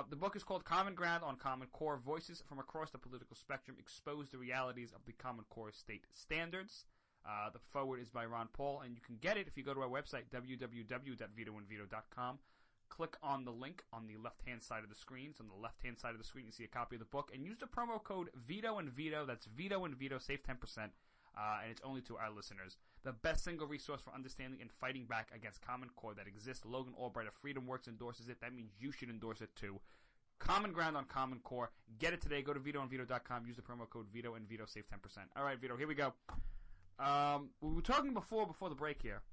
The book is called Common Ground on Common Core. Voices from across the political spectrum expose the realities of the Common Core state standards. The foreword is by Ron Paul, and you can get it if you go to our website, www.vitoandvito.com. Click on the link on the left-hand side of the screen. So on the left-hand side of the screen, you see a copy of the book. And use the promo code Vito and Vito. That's Vito and Vito. Save 10%. And it's only to our listeners. The best single resource for understanding and fighting back against Common Core that exists. Logan Albright of Freedom Works endorses it. That means you should endorse it too. Common Ground on Common Core. Get it today. Go to VitoandVito.com. Use the promo code Vito and Vito. Save 10%. All right, Vito, here we go. We were talking before the break here.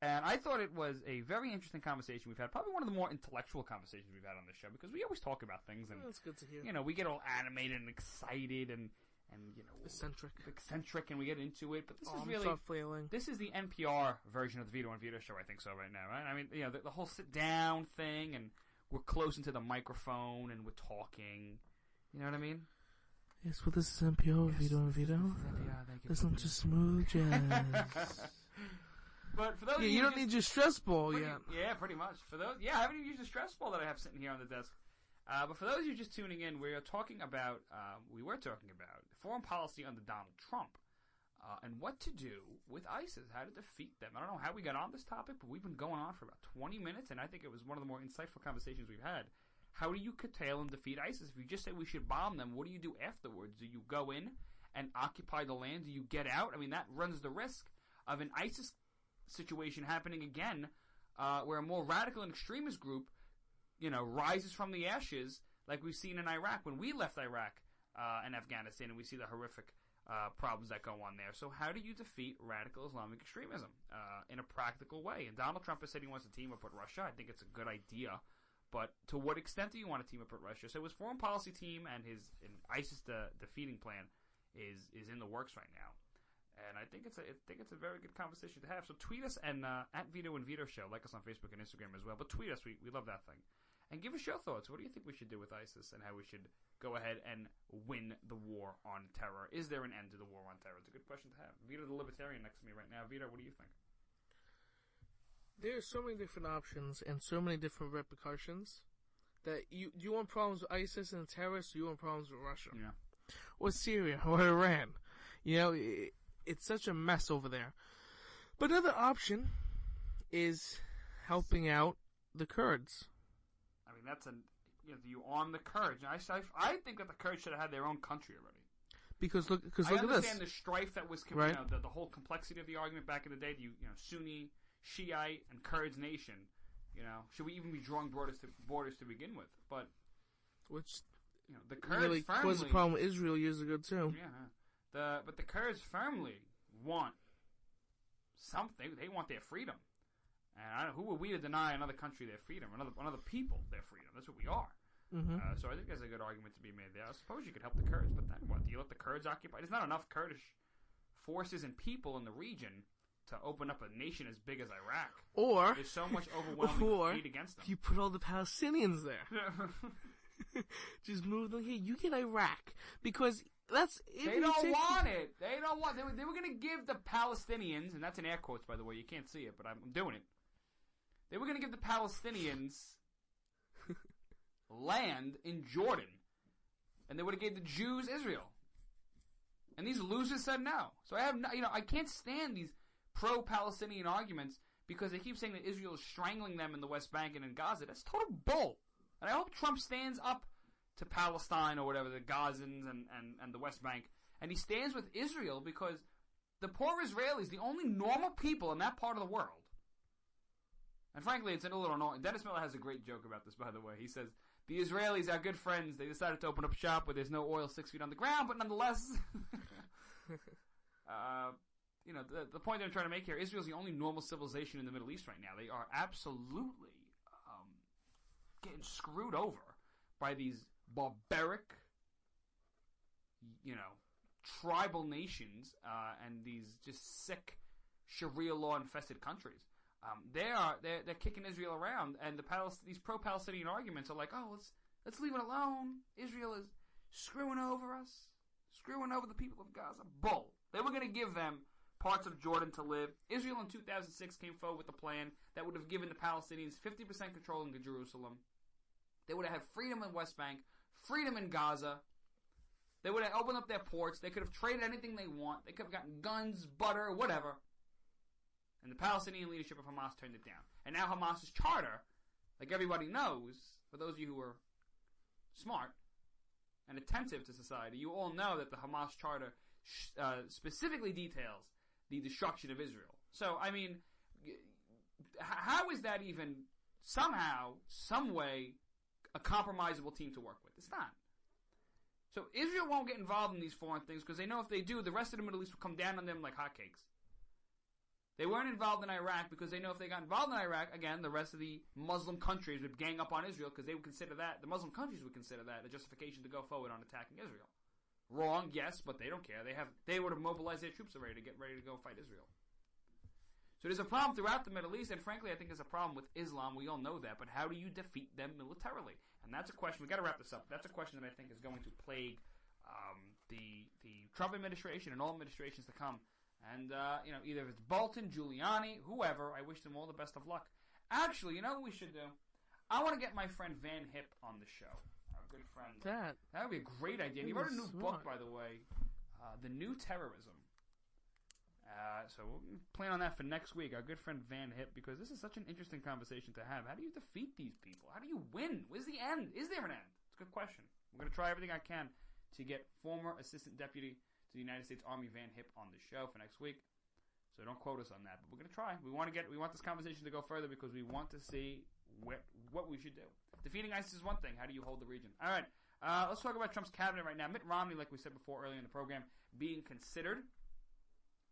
And I thought it was a very interesting conversation we've had. Probably one of the more intellectual conversations we've had on this show because we always talk about things and that's good to hear. We get all animated and excited and eccentric and we get into it. But this is really this is the NPR version of the Vito and Vito show. I think so right now, right? I mean, the whole sit down thing and we're close into the microphone and we're talking. You know what I mean? Yes, well, this is NPR, yes, Vito and Vito. Listen to smooth jazz. But for those you don't need your stress ball yet. Yeah, pretty much. For those, I haven't even used the stress ball that I have sitting here on the desk. But for those of you just tuning in, we were talking about foreign policy under Donald Trump and what to do with ISIS, how to defeat them. I don't know how we got on this topic, but we've been going on for about 20 minutes, and I think it was one of the more insightful conversations we've had. How do you curtail and defeat ISIS? If you just say we should bomb them, what do you do afterwards? Do you go in and occupy the land? Do you get out? I mean, that runs the risk of an ISIS situation happening again, where a more radical and extremist group, rises from the ashes, like we've seen in Iraq when we left Iraq and Afghanistan, and we see the horrific problems that go on there. So how do you defeat radical Islamic extremism in a practical way? And Donald Trump has said he wants to team up with Russia. I think it's a good idea. But to what extent do you want to team up with Russia? So his foreign policy team and his ISIS defeating plan is in the works right now. And I think it's a very good conversation to have. So tweet us and at Vito and Vito Show. Like us on Facebook and Instagram as well. But tweet us. We love that thing. And give us your thoughts. What do you think we should do with ISIS and how we should go ahead and win the war on terror? Is there an end to the war on terror? It's a good question to have. Vito the Libertarian next to me right now. Vito, what do you think? There are so many different options and so many different repercussions that do you want problems with ISIS and terrorists, or you want problems with Russia? Yeah. Or Syria or Iran? You know, it's such a mess over there. But another option is helping out the Kurds. I mean, you arm the Kurds. I think that the Kurds should have had their own country already. Because look at this. I understand the strife that was, right? The whole complexity of the argument back in the day. Sunni, Shiite, and Kurds nation. Should we even be drawing borders to begin with? But the Kurds really firmly caused a problem with Israel years ago too. Yeah, but the Kurds firmly want something. They want their freedom. And who are we to deny another country their freedom, another people their freedom? That's what we are. Mm-hmm. So I think there's a good argument to be made there. I suppose you could help the Kurds, but then what? Do you let the Kurds occupy? There's not enough Kurdish forces and people in the region to open up a nation as big as Iraq. Or there's so much overwhelming defeat against them. You put all the Palestinians there. Just move them here. You get Iraq because they don't want it. They don't want. They were going to give the Palestinians, and that's in air quotes by the way. You can't see it, but I'm doing it. They were going to give the Palestinians land in Jordan, and they would have gave the Jews Israel. And these losers said no. So I can't stand these pro-Palestinian arguments because they keep saying that Israel is strangling them in the West Bank and in Gaza. That's total bull. And I hope Trump stands up to Palestine or whatever, the Gazans and the West Bank, and he stands with Israel because the poor Israelis, the only normal people in that part of the world. And frankly, it's a little annoying. Dennis Miller has a great joke about this, by the way. He says, the Israelis are good friends. They decided to open up shop where there's no oil 6 feet on the ground, but nonetheless, the point that I'm trying to make here, Israel's the only normal civilization in the Middle East right now. They are absolutely getting screwed over by these barbaric, tribal nations and these just sick Sharia law infested countries. They're kicking Israel around, and these pro-Palestinian arguments are like, oh, let's leave it alone. Israel is screwing over us, screwing over the people of Gaza. Bull. They were going to give them parts of Jordan to live. Israel in 2006 came forward with a plan that would have given the Palestinians 50% control in Jerusalem. They would have had freedom in West Bank, freedom in Gaza. They would have opened up their ports. They could have traded anything they want. They could have gotten guns, butter, whatever. And the Palestinian leadership of Hamas turned it down. And now Hamas's charter, like everybody knows, for those of you who are smart and attentive to society, you all know that the Hamas charter specifically details the destruction of Israel. So, I mean, how is that even somehow, some way, a compromisable team to work with? It's not. So Israel won't get involved in these foreign things because they know if they do, the rest of the Middle East will come down on them like hotcakes. They weren't involved in Iraq because they know if they got involved in Iraq, again, the rest of the Muslim countries would gang up on Israel because they would consider that, the Muslim countries would consider that a justification to go forward on attacking Israel. Wrong, yes, but they don't care. They would have mobilized their troops already to get ready to go fight Israel. So there's a problem throughout the Middle East, and frankly, I think there's a problem with Islam. We all know that, but how do you defeat them militarily? And that's a question. We've got to wrap this up. That's a question that I think is going to plague the Trump administration and all administrations to come. And, either if it's Bolton, Giuliani, whoever, I wish them all the best of luck. Actually, you know what we should do? I want to get my friend Van Hipp on the show. Our good friend. That would be a great idea. And he wrote a new book, by the way, The New Terrorism. So we'll plan on that for next week. Our good friend Van Hipp, because this is such an interesting conversation to have. How do you defeat these people? How do you win? Where's the end? Is there an end? It's a good question. I'm going to try everything I can to get former Assistant Deputy to the United States Army Van Hipp on the show for next week. So don't quote us on that, but we're going to try. We want this conversation to go further because we want to see what we should do. Defeating ISIS is one thing. How do you hold the region? All right. Let's talk about Trump's cabinet right now. Mitt Romney, like we said before earlier in the program, being considered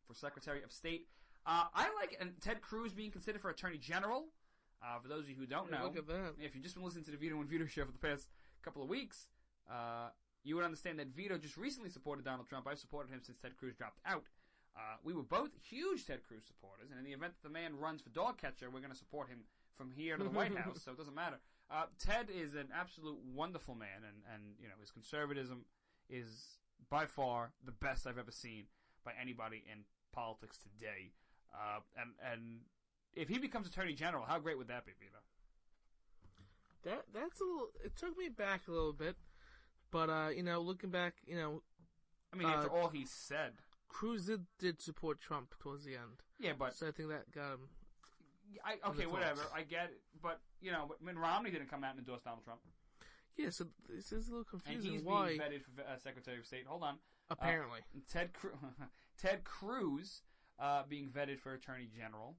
for Secretary of State. I like Ted Cruz being considered for Attorney General. For those of you who don't know, look at that. If you've just been listening to the Vito and Vito show for the past couple of weeks, you would understand that Vito just recently supported Donald Trump. I've supported him since Ted Cruz dropped out. We were both huge Ted Cruz supporters, and in the event that the man runs for dog catcher, we're going to support him from here to the White House, so it doesn't matter. Ted is an absolute wonderful man, and his conservatism is by far the best I've ever seen by anybody in politics today. And if he becomes Attorney General, how great would that be, Vito? That's a little. It took me back a little bit, but looking back, after all he said, Cruz did support Trump towards the end. Yeah, but so I think that got him. Okay, whatever. I get it, but Mitt Romney didn't come out and endorse Donald Trump. Yeah, so this is a little confusing. And he's why being vetted for Secretary of State. Hold on. Apparently, Ted Cruz being vetted for Attorney General.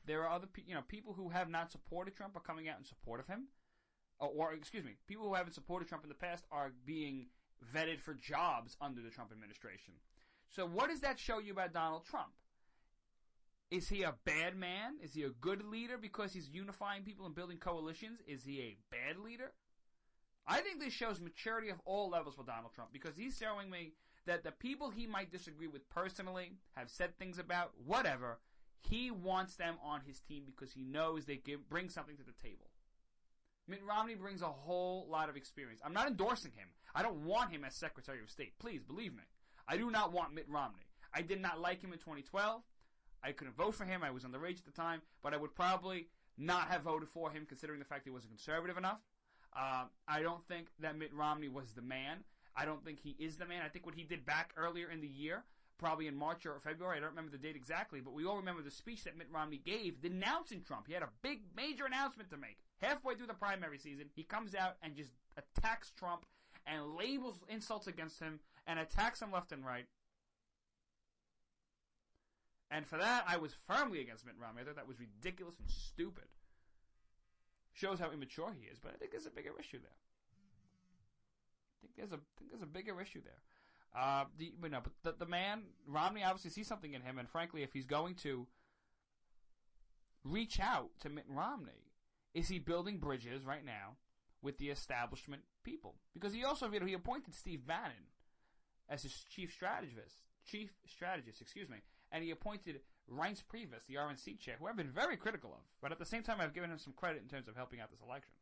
There are other people who have not supported Trump are coming out in support of him, or excuse me, people who haven't supported Trump in the past are being vetted for jobs under the Trump administration. So what does that show you about Donald Trump? Is he a bad man? Is he a good leader because he's unifying people and building coalitions? Is he a bad leader? I think this shows maturity of all levels for Donald Trump because he's showing me that the people he might disagree with personally, have said things about, whatever, he wants them on his team because he knows they bring something to the table. Mitt Romney brings a whole lot of experience. I'm not endorsing him. I don't want him as Secretary of State. Please, believe me. I do not want Mitt Romney. I did not like him in 2012. I couldn't vote for him. I was underage at the time. But I would probably not have voted for him considering the fact he wasn't conservative enough. I don't think that Mitt Romney was the man. I don't think he is the man. I think what he did back earlier in the year, probably in March or February, I don't remember the date exactly, but we all remember the speech that Mitt Romney gave denouncing Trump. He had a big, major announcement to make. Halfway through the primary season, he comes out and just attacks Trump and labels insults against him and attacks him left and right. And for that, I was firmly against Mitt Romney. I thought that was ridiculous and stupid. Shows how immature he is, but I think there's a bigger issue there. I think there's a bigger issue there. But the man, Romney obviously sees something in him, and frankly, if he's going to reach out to Mitt Romney, is he building bridges right now with the establishment people? Because he also, he appointed Steve Bannon as his chief strategist, and he appointed Reince Priebus, the RNC chair, who I've been very critical of, but at the same time I've given him some credit in terms of helping out this election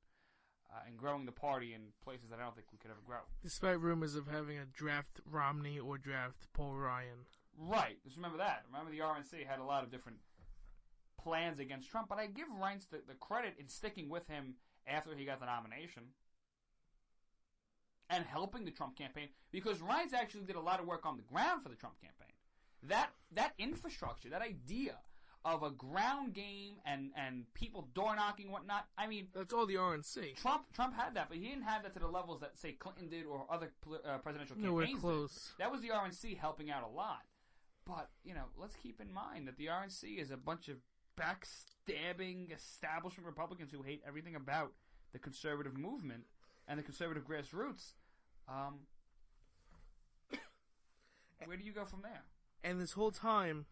and growing the party in places that I don't think we could ever grow. Despite rumors of having a draft Romney or draft Paul Ryan. Right, just remember that. Remember the RNC had a lot of different plans against Trump, but I give Reince the credit in sticking with him after he got the nomination and helping the Trump campaign, because Reince actually did a lot of work on the ground for the Trump campaign. That infrastructure, that idea of a ground game and people door knocking and whatnot, I mean, that's all the RNC. Trump had that, but he didn't have that to the levels that, say, Clinton did or other presidential campaigns Nowhere close. did. That was the RNC helping out a lot. But, let's keep in mind that the RNC is a bunch of backstabbing establishment Republicans who hate everything about the conservative movement and the conservative grassroots. Where do you go from there? And this whole time,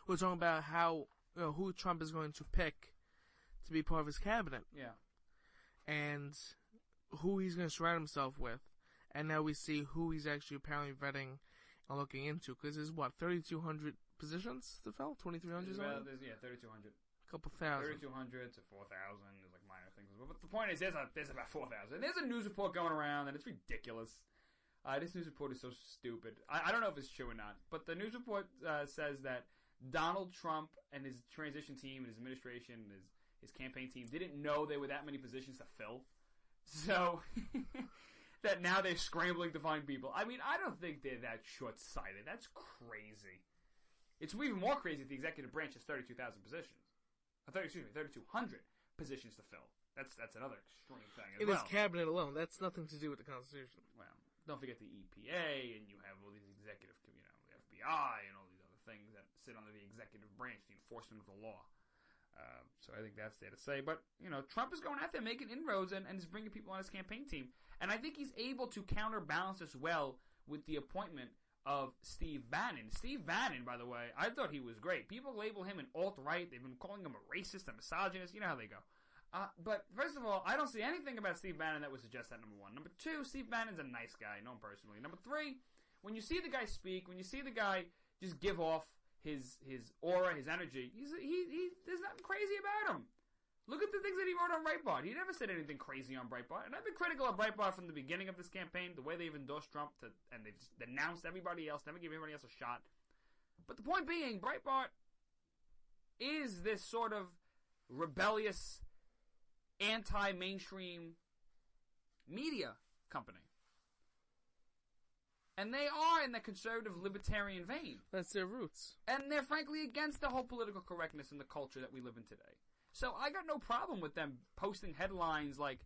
we're talking about how who Trump is going to pick to be part of his cabinet. Yeah. And who he's going to surround himself with. And now we see who he's actually apparently vetting and looking into. Because there's, 3,200 positions to fill? 2,300 something? 3,200. A couple thousand. 3,200 to 4,000. There's like minor things. But the point is, there's about 4,000. There's a news report going around, and it's ridiculous. This news report is so stupid. I don't know if it's true or not, but the news report says that Donald Trump and his transition team and his administration and his campaign team didn't know there were that many positions to fill. So, that now they're scrambling to find people. I mean, I don't think they're that short-sighted. That's crazy. It's even more crazy that the executive branch has 32,000 positions. 3,200 positions to fill. That's another extreme thing as well. In his cabinet alone, that's nothing to do with the Constitution. Well, don't forget the EPA, and you have all these executive, the FBI, and all these other things that sit under the executive branch, the enforcement of the law. So I think that's there to say. But, Trump is going out there making inroads and is bringing people on his campaign team. And I think he's able to counterbalance this well with the appointment of Steve Bannon. Steve Bannon, by the way, I thought he was great. People label him an alt-right. They've been calling him a racist, a misogynist. You know how they go. But first of all, I don't see anything about Steve Bannon that would suggest that, number one. Number two, Steve Bannon's a nice guy. I know him personally. Number three, when you see the guy speak, when you see the guy just give off his aura, his energy, there's nothing crazy about him. Look at the things that he wrote on Breitbart. He never said anything crazy on Breitbart. And I've been critical of Breitbart from the beginning of this campaign, the way they've endorsed Trump, and they've just denounced everybody else, never give everybody else a shot. But the point being, Breitbart is this sort of rebellious, anti-mainstream media company. And they are in the conservative libertarian vein. That's their roots. And they're frankly against the whole political correctness in the culture that we live in today. So I got no problem with them posting headlines like,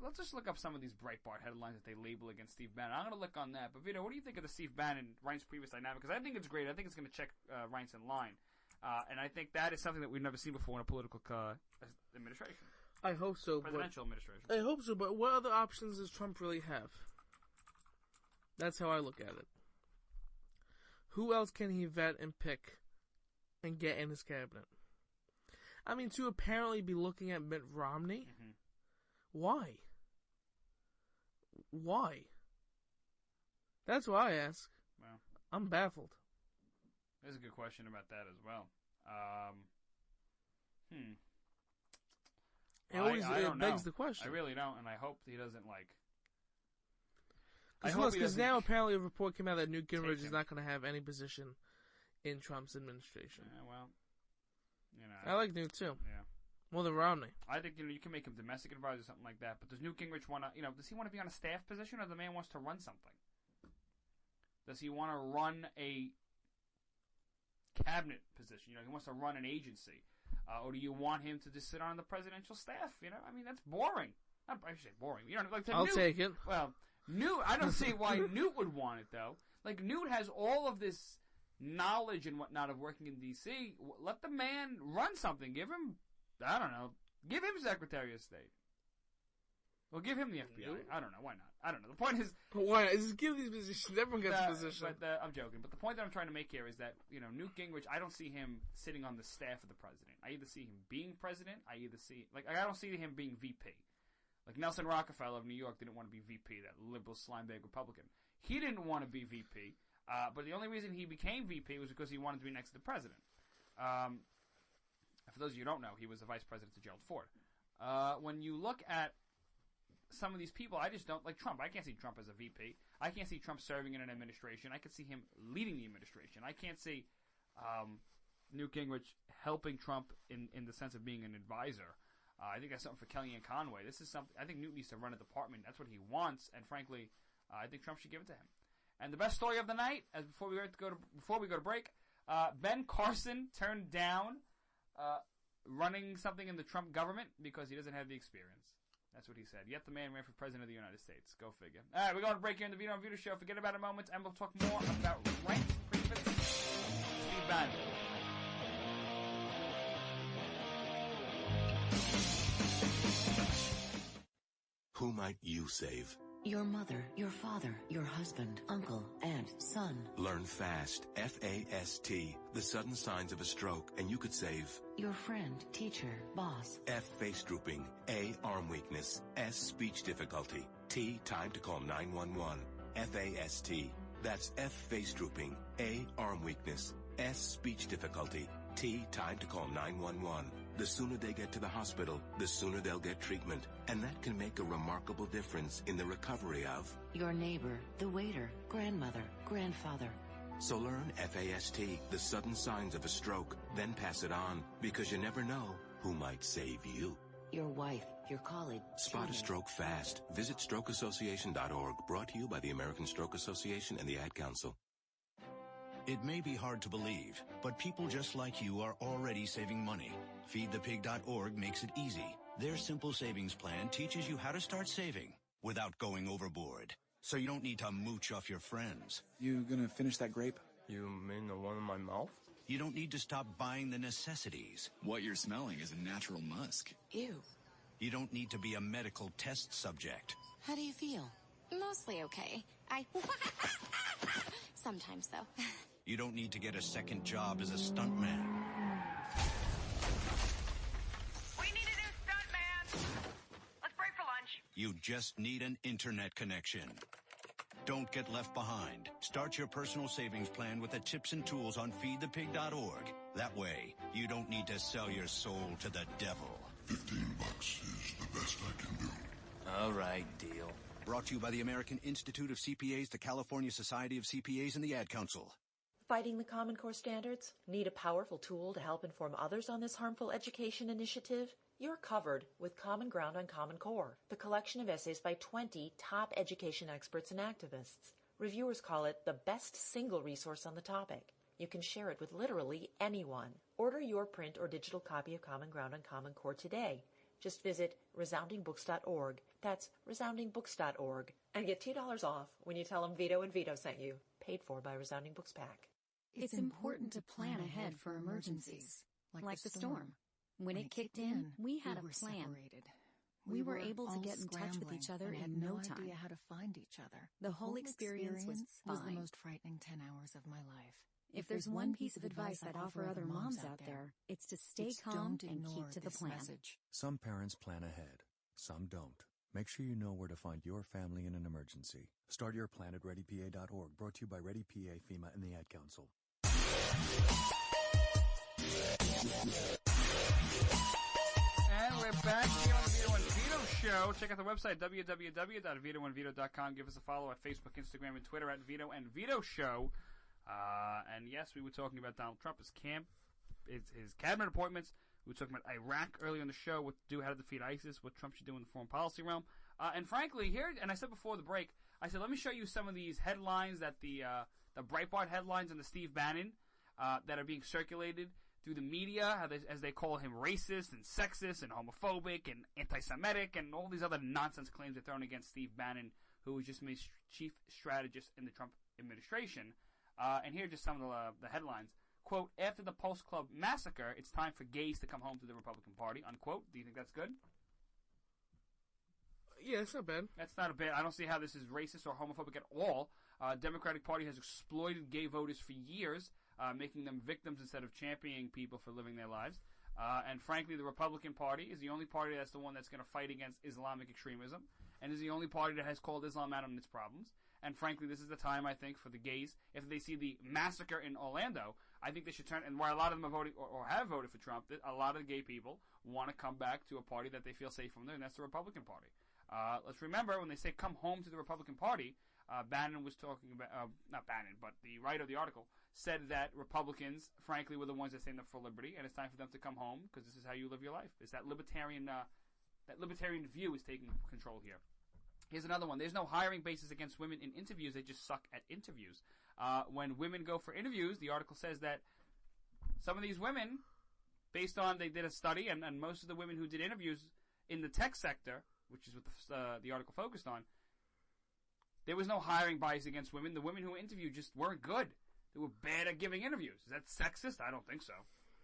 let's just look up some of these Breitbart headlines that they label against Steve Bannon. I'm going to look on that. But Vito, what do you think of the Steve Bannon-Reince Priebus dynamic? Because I think it's great. I think it's going to check Reince in line. And I think that is something that we've never seen before in a political administration. I hope so. Presidential administration. I hope so, but what other options does Trump really have? That's how I look at it. Who else can he vet and pick and get in his cabinet? I mean, to apparently be looking at Mitt Romney? Mm-hmm. Why? Why? That's what I ask. Well, I'm baffled. There's a good question about that as well. It begs the question. I really don't, and I hope he doesn't, like... Because now apparently a report came out that Newt Gingrich is not going to have any position in Trump's administration. I like Newt too. Yeah. More than Romney. I think you can make him domestic advisor or something like that. But does Newt Gingrich want to? Does he want to be on a staff position, or the man wants to run something? Does he want to run a cabinet position? He wants to run an agency, or do you want him to just sit on the presidential staff? That's boring. I should say boring. I'll take it. Well. Newt, I don't see why Newt would want it, though. Like, Newt has all of this knowledge and whatnot of working in D.C. Let the man run something. Give him, give him Secretary of State. Or give him the FBI. Newt? I don't know. Why not? I don't know. The point is... But why not? Just give these positions. Everyone gets a position. I'm joking. But the point that I'm trying to make here is that, Newt Gingrich, I don't see him sitting on the staff of the president. I either see him being president, I don't see him being VP. Like Nelson Rockefeller of New York didn't want to be VP, that liberal slimebag Republican. He didn't want to be VP, but the only reason he became VP was because he wanted to be next to the president. For those of you who don't know, he was the vice president to Gerald Ford. When you look at some of these people, I just don't like Trump. I can't see Trump as a VP. I can't see Trump serving in an administration. I can see him leading the administration. I can't see Newt Gingrich helping Trump in the sense of being an advisor. I think that's something for Kellyanne Conway. This is something I think Newt needs to run a department. That's what he wants, and frankly, I think Trump should give it to him. And the best story of the night, before we go to break, Ben Carson turned down running something in the Trump government because he doesn't have the experience. That's what he said. Yet the man ran for president of the United States. Go figure. All right, we're going to break here in the Vito and Vito Show. Forget about it a moment, and we'll talk more about Reince Priebus, Steve Bannon. Who might you save? Your mother, your father, your husband, uncle, aunt, son. Learn FAST, F-A-S-T, the sudden signs of a stroke, and you could save. Your friend, teacher, boss. F, face drooping. A, arm weakness. S, speech difficulty. T, time to call 911. F-A-S-T. That's F, face drooping. A, arm weakness. S, speech difficulty. T, time to call 911. The sooner they get to the hospital, the sooner they'll get treatment. And that can make a remarkable difference in the recovery of your neighbor, the waiter, grandmother, grandfather. So learn FAST, the sudden signs of a stroke, then pass it on, because you never know who might save you. Your wife, your colleague. Spot a stroke fast. Visit strokeassociation.org, brought to you by the American Stroke Association and the Ad Council. It may be hard to believe, but people just like you are already saving money. FeedThePig.org makes it easy. Their simple savings plan teaches you how to start saving without going overboard. So you don't need to mooch off your friends. You gonna finish that grape? You mean the one in my mouth? You don't need to stop buying the necessities. What you're smelling is a natural musk. Ew. You don't need to be a medical test subject. How do you feel? Mostly okay. Sometimes, though. You don't need to get a second job as a stuntman. We need a new stuntman. Let's break for lunch. You just need an internet connection. Don't get left behind. Start your personal savings plan with the tips and tools on feedthepig.org. That way, you don't need to sell your soul to the devil. $15 is the best I can do. All right, deal. Brought to you by the American Institute of CPAs, the California Society of CPAs, and the Ad Council. Fighting the Common Core standards? Need a powerful tool to help inform others on this harmful education initiative? You're covered with Common Ground on Common Core, the collection of essays by 20 top education experts and activists. Reviewers call it the best single resource on the topic. You can share it with literally anyone. Order your print or digital copy of Common Ground on Common Core today. Just visit resoundingbooks.org. That's resoundingbooks.org. And get $2 off when you tell them Vito and Vito sent you. Paid for by Resounding Books Pack. It's important to plan ahead for emergencies, like the storm. When it kicked in, we had a plan. We were able to get in touch with each other in no time. Idea how to find each other. The whole experience was the fine. most frightening 10 hours of my life. If there's one piece of advice I'd offer other moms out there, it's to stay calm and keep to the plan. Some parents plan ahead. Some don't. Make sure you know where to find your family in an emergency. Start your plan at ReadyPA.org. Brought to you by ReadyPA, FEMA, and the Ad Council. And we're back here on the Vito and Vito Show. Check out the website, www.vitoandvito.com. Give us a follow at Facebook, Instagram, and Twitter at Vito and Vito Show. And yes, we were talking about Donald Trump, his cabinet appointments. We were talking about Iraq earlier in the show, what to do, how to defeat ISIS, what Trump should do in the foreign policy realm. And frankly, here, and I said before the break, I said, let me show you some of these headlines that the Breitbart headlines and the Steve Bannon that are being circulated through the media, as they call him racist and sexist and homophobic and anti-Semitic and all these other nonsense claims they're throwing against Steve Bannon, who was just made chief strategist in the Trump administration. And here are just some of the headlines. Quote, after the Post Club massacre, it's time for gays to come home to the Republican Party, unquote. Do you think that's good? Yeah, it's not bad. That's not a bad. I don't see how this is racist or homophobic at all. Democratic Party has exploited gay voters for years, making them victims instead of championing people for living their lives. And frankly, the Republican Party is the only party that's the one that's going to fight against Islamic extremism, and is the only party that has called Islam out on its problems. And frankly, this is the time, I think, for the gays, if they see the massacre in Orlando, I think they should turn, and while a lot of them are voting, or have voted for Trump, a lot of the gay people want to come back to a party that they feel safe from there, and that's the Republican Party. Let's remember, when they say come home to the Republican Party, Bannon was talking about, not Bannon, but the writer of the article said that Republicans, frankly, were the ones that stand up for liberty, and it's time for them to come home, because this is how you live your life. It's that libertarian view is taking control here. Here's another one. There's no hiring basis against women in interviews. They just suck at interviews. When women go for interviews, the article says that some of these women, based on, they did a study, and most of the women who did interviews in the tech sector, which is what the article focused on, there was no hiring bias against women. The women who interviewed just weren't good. They were bad at giving interviews. Is that sexist? I don't think so.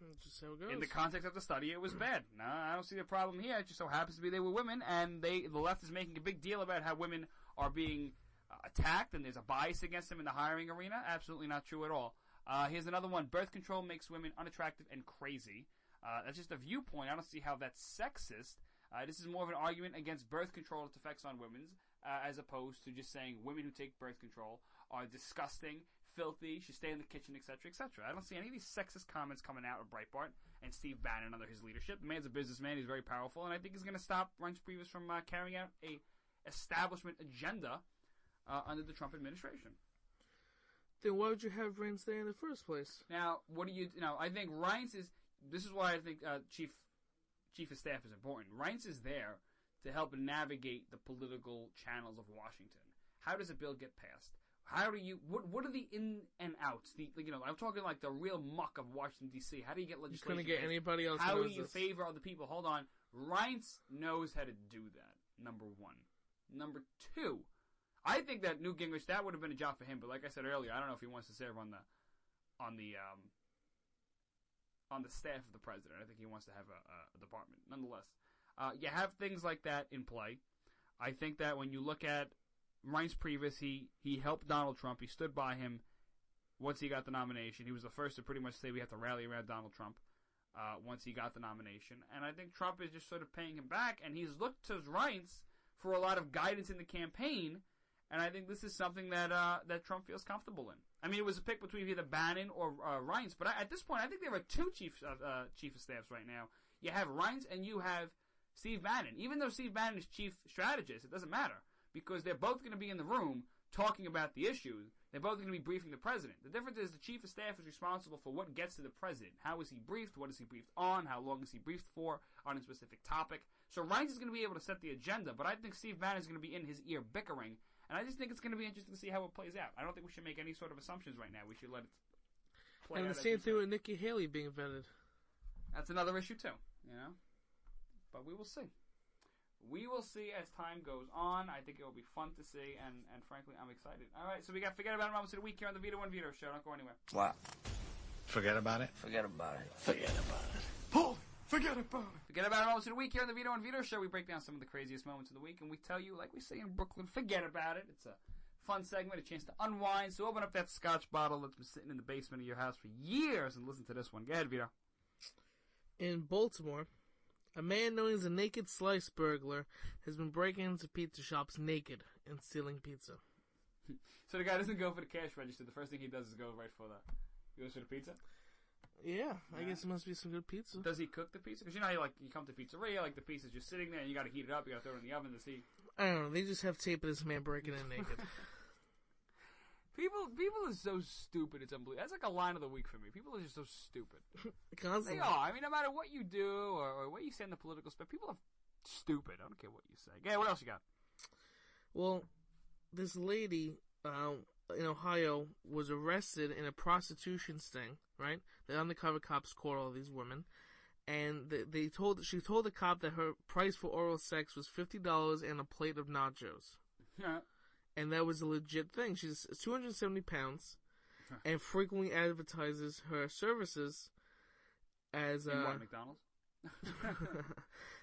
That's just how it goes. In the context of the study, it was bad. No, I don't see the problem here. It just so happens to be they were women, and the left is making a big deal about how women are being attacked, and there's a bias against them in the hiring arena. Absolutely not true at all. Here's another one. Birth control makes women unattractive and crazy. That's just a viewpoint. I don't see how that's sexist. This is more of an argument against birth control and its effects on women, as opposed to just saying women who take birth control are disgusting, filthy, should stay in the kitchen, etc., etc. I don't see any of these sexist comments coming out of Breitbart and Steve Bannon under his leadership. The man's a businessman. He's very powerful, and I think he's going to stop Reince Priebus from carrying out a establishment agenda under the Trump administration. Then why would you have Reince there in the first place? Now, what do you know? I think Reince is. This is why I think chief of staff is important. Reince is there to help navigate the political channels of Washington. How does a bill get passed? How do you? What are the in and outs? I'm talking like the real muck of Washington D.C. How do you get legislation? You couldn't get anybody else. How do you favor other people? Hold on, Reince knows how to do that. Number one. Number two, I think that Newt Gingrich, that would have been a job for him. But like I said earlier, I don't know if he wants to serve on the on the staff of the president. I think he wants to have a department. Nonetheless, you have things like that in play. I think that when you look at Reince Priebus, he helped Donald Trump. He stood by him once he got the nomination. He was the first to pretty much say we have to rally around Donald Trump once he got the nomination. And I think Trump is just sort of paying him back, and he's looked to Reince for a lot of guidance in the campaign, and I think this is something that that Trump feels comfortable in. I mean, it was a pick between either Bannon or Reince, but at this point, I think there are two chief of staffs right now. You have Reince and you have Steve Bannon. Even though Steve Bannon is chief strategist, it doesn't matter, because they're both going to be in the room talking about the issues. They're both going to be briefing the president. The difference is the chief of staff is responsible for what gets to the president. How is he briefed? What is he briefed on? How long is he briefed for on a specific topic? So Reince is going to be able to set the agenda, but I think Steve Bannon is going to be in his ear bickering, and I just think it's going to be interesting to see how it plays out. I don't think we should make any sort of assumptions right now. We should let it play out. And the same thing with Nikki Haley being vetted. That's another issue too, you know? But we will see. We will see as time goes on. I think it will be fun to see, and frankly, I'm excited. All right, so we got Forget About It Moments of the Week here on the Vito and Vito Show. Don't go anywhere. What? Forget about it? Forget about it. Forget about it. Paul, forget about it. Forget About It Moments of the Week here on the Vito and Vito Show. We break down some of the craziest moments of the week, and we tell you, like we say in Brooklyn, forget about it. It's a fun segment, a chance to unwind. So open up that scotch bottle that's been sitting in the basement of your house for years and listen to this one. Go ahead, Vito. In Baltimore, a man known as a naked slice burglar has been breaking into pizza shops naked and stealing pizza. So the guy doesn't go for the cash register. The first thing he does is go right for he goes for the pizza? Yeah, I guess it must be some good pizza. Does he cook the pizza? Because you know how you come to pizzeria, like the pizza's just sitting there and you got to heat it up, you got to throw it in the oven to see. I don't know, they just have tape of this man breaking in naked. People are so stupid, it's unbelievable. That's like a line of the week for me. People are just so stupid. Constantly. They are. I mean, no matter what you do or what you say in the political spectrum, people are stupid. I don't care what you say. Yeah, what else you got? Well, this lady in Ohio was arrested in a prostitution sting, right? The undercover cops caught all these women, and she told the cop that her price for oral sex was $50 and a plate of nachos. Yeah. And that was a legit thing. She's 270 pounds and frequently advertises her services as McDonald's?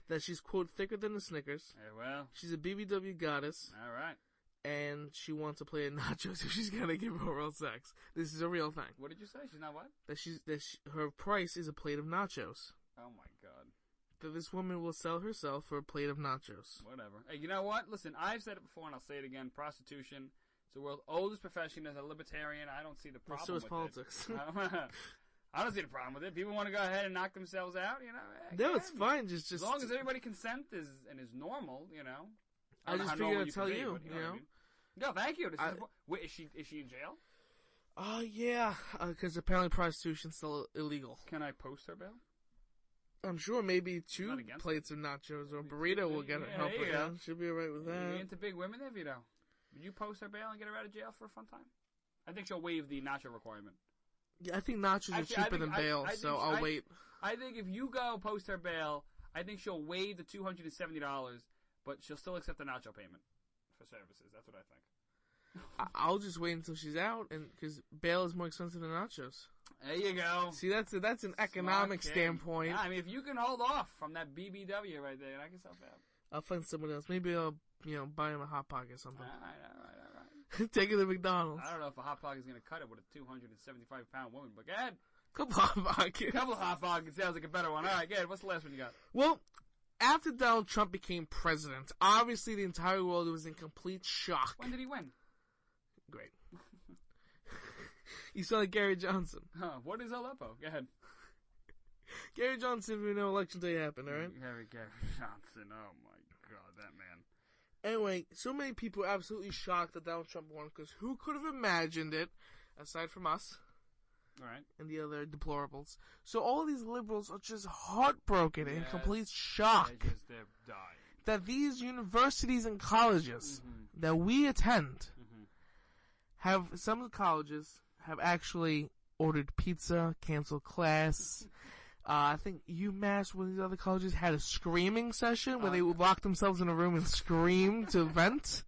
that she's, quote, thicker than the Snickers. Yeah, well. She's a BBW goddess. All right. And she wants to play at nachos if she's gonna give her oral sex. This is a real thing. What did you say? She's not what? Her price is a plate of nachos. Oh my God. That this woman will sell herself for a plate of nachos. Whatever. Hey, you know what? Listen, I've said it before and I'll say it again. Prostitution is the world's oldest profession. As a libertarian, I don't see the problem so is with politics. I don't see the problem with it. People want to go ahead and knock themselves out, you know. No, it's fine. Just as long as everybody consent is normal, you know. I just figured I'd tell you, you know. What I mean? No, thank you. Wait, is she in jail? Yeah, because apparently prostitution's still illegal. Can I post her bail? I'm sure maybe 2 plates of nachos or burrito will get help her. Yeah, she'll be alright with that. You into big women there, Vito? Would you post her bail and get her out of jail for a fun time? I think she'll waive the nacho requirement. Yeah, I think nachos are cheaper than bail, so I'll wait. I think if you go post her bail, I think she'll waive the $270, but she'll still accept the nacho payment for services. That's what I think. I'll just wait until she's out, and because bail is more expensive than nachos. There you go. See, that's an economic standpoint. Yeah, I mean, if you can hold off from that BBW right there, knock yourself out. I'll find someone else. Maybe I'll, buy him a Hot Pocket or something. All right. Take it to McDonald's. I don't know if a Hot Pocket is going to cut it with a 275-pound woman, but go ahead. Couple Hot Pockets. Couple Hot Pockets sounds like a better one. All right, go ahead. What's the last one you got? Well, after Donald Trump became president, obviously the entire world was in complete shock. When did he win? Great. You sound like Gary Johnson. What is Aleppo? Go ahead. Gary Johnson, we know election day happened, alright? Gary Johnson, oh my God, that man. Anyway, so many people are absolutely shocked that Donald Trump won, because who could have imagined it, aside from us? Alright. And the other deplorables. So all these liberals are just heartbroken in complete shock. They're dying. That these universities and colleges that we attend some colleges have actually ordered pizza, canceled class. I think UMass, one of these other colleges, had a screaming session where they would lock themselves in a room and scream to vent.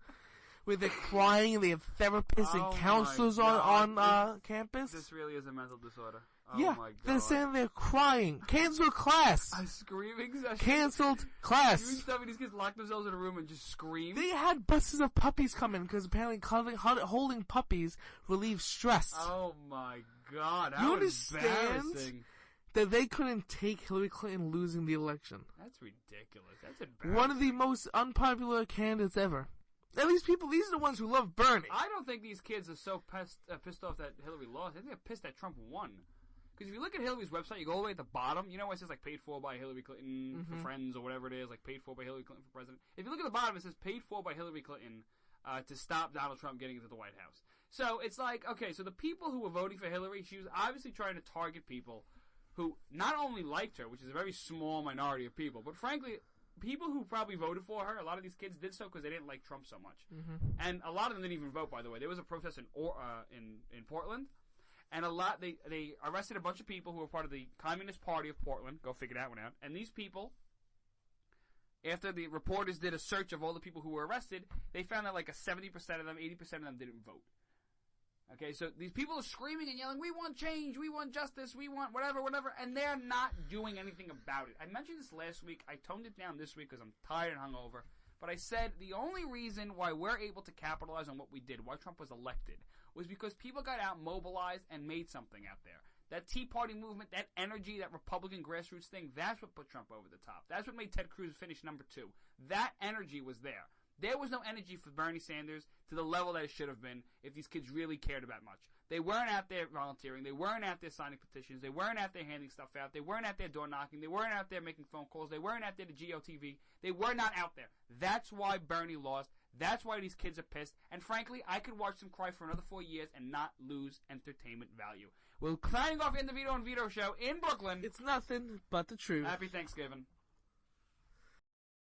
Where they're crying and they have therapists and counselors on campus. This really is a mental disorder. Yeah, my God. they're standing there crying. Cancel class. A screaming session. Canceled class. You mean stuff, these kids lock themselves in a room and just scream? They had buses of puppies coming because apparently holding puppies relieves stress. Oh my God! How You understand embarrassing. that they couldn't take Hillary Clinton losing the election? That's ridiculous. That's embarrassing. One of the most unpopular candidates ever. And these are the ones who love Bernie. I don't think these kids are so pissed off that Hillary lost. I think they're pissed that Trump won. Because if you look at Hillary's website, you go all the way at the bottom, you know where it says, like, paid for by Hillary Clinton for friends or whatever it is, like, paid for by Hillary Clinton for president. If you look at the bottom, it says, paid for by Hillary Clinton to stop Donald Trump getting into the White House. So it's like, okay, so the people who were voting for Hillary, she was obviously trying to target people who not only liked her, which is a very small minority of people, but frankly, people who probably voted for her, a lot of these kids did so because they didn't like Trump so much. And a lot of them didn't even vote, by the way. There was a protest in Portland. And they arrested a bunch of people who were part of the Communist Party of Portland. Go figure that one out. And these people, after the reporters did a search of all the people who were arrested, they found that like 70% of them, 80% of them didn't vote. Okay, so these people are screaming and yelling, we want change, we want justice, we want whatever, and they're not doing anything about it. I mentioned this last week. I toned it down this week because I'm tired and hungover. But I said the only reason why we're able to capitalize on what we did, why Trump was elected, was because people got out, mobilized, and made something out there. That Tea Party movement, that energy, that Republican grassroots thing, that's what put Trump over the top. That's what made Ted Cruz finish number 2. That energy was there. There was no energy for Bernie Sanders to the level that it should have been if these kids really cared about much. They weren't out there volunteering. They weren't out there signing petitions. They weren't out there handing stuff out. They weren't out there door knocking. They weren't out there making phone calls. They weren't out there to GOTV. They were not out there. That's why Bernie lost. That's why these kids are pissed. And frankly, I could watch them cry for another 4 years and not lose entertainment value. We're signing off in the Vito and Vito show in Brooklyn. It's nothing but the truth. Happy Thanksgiving.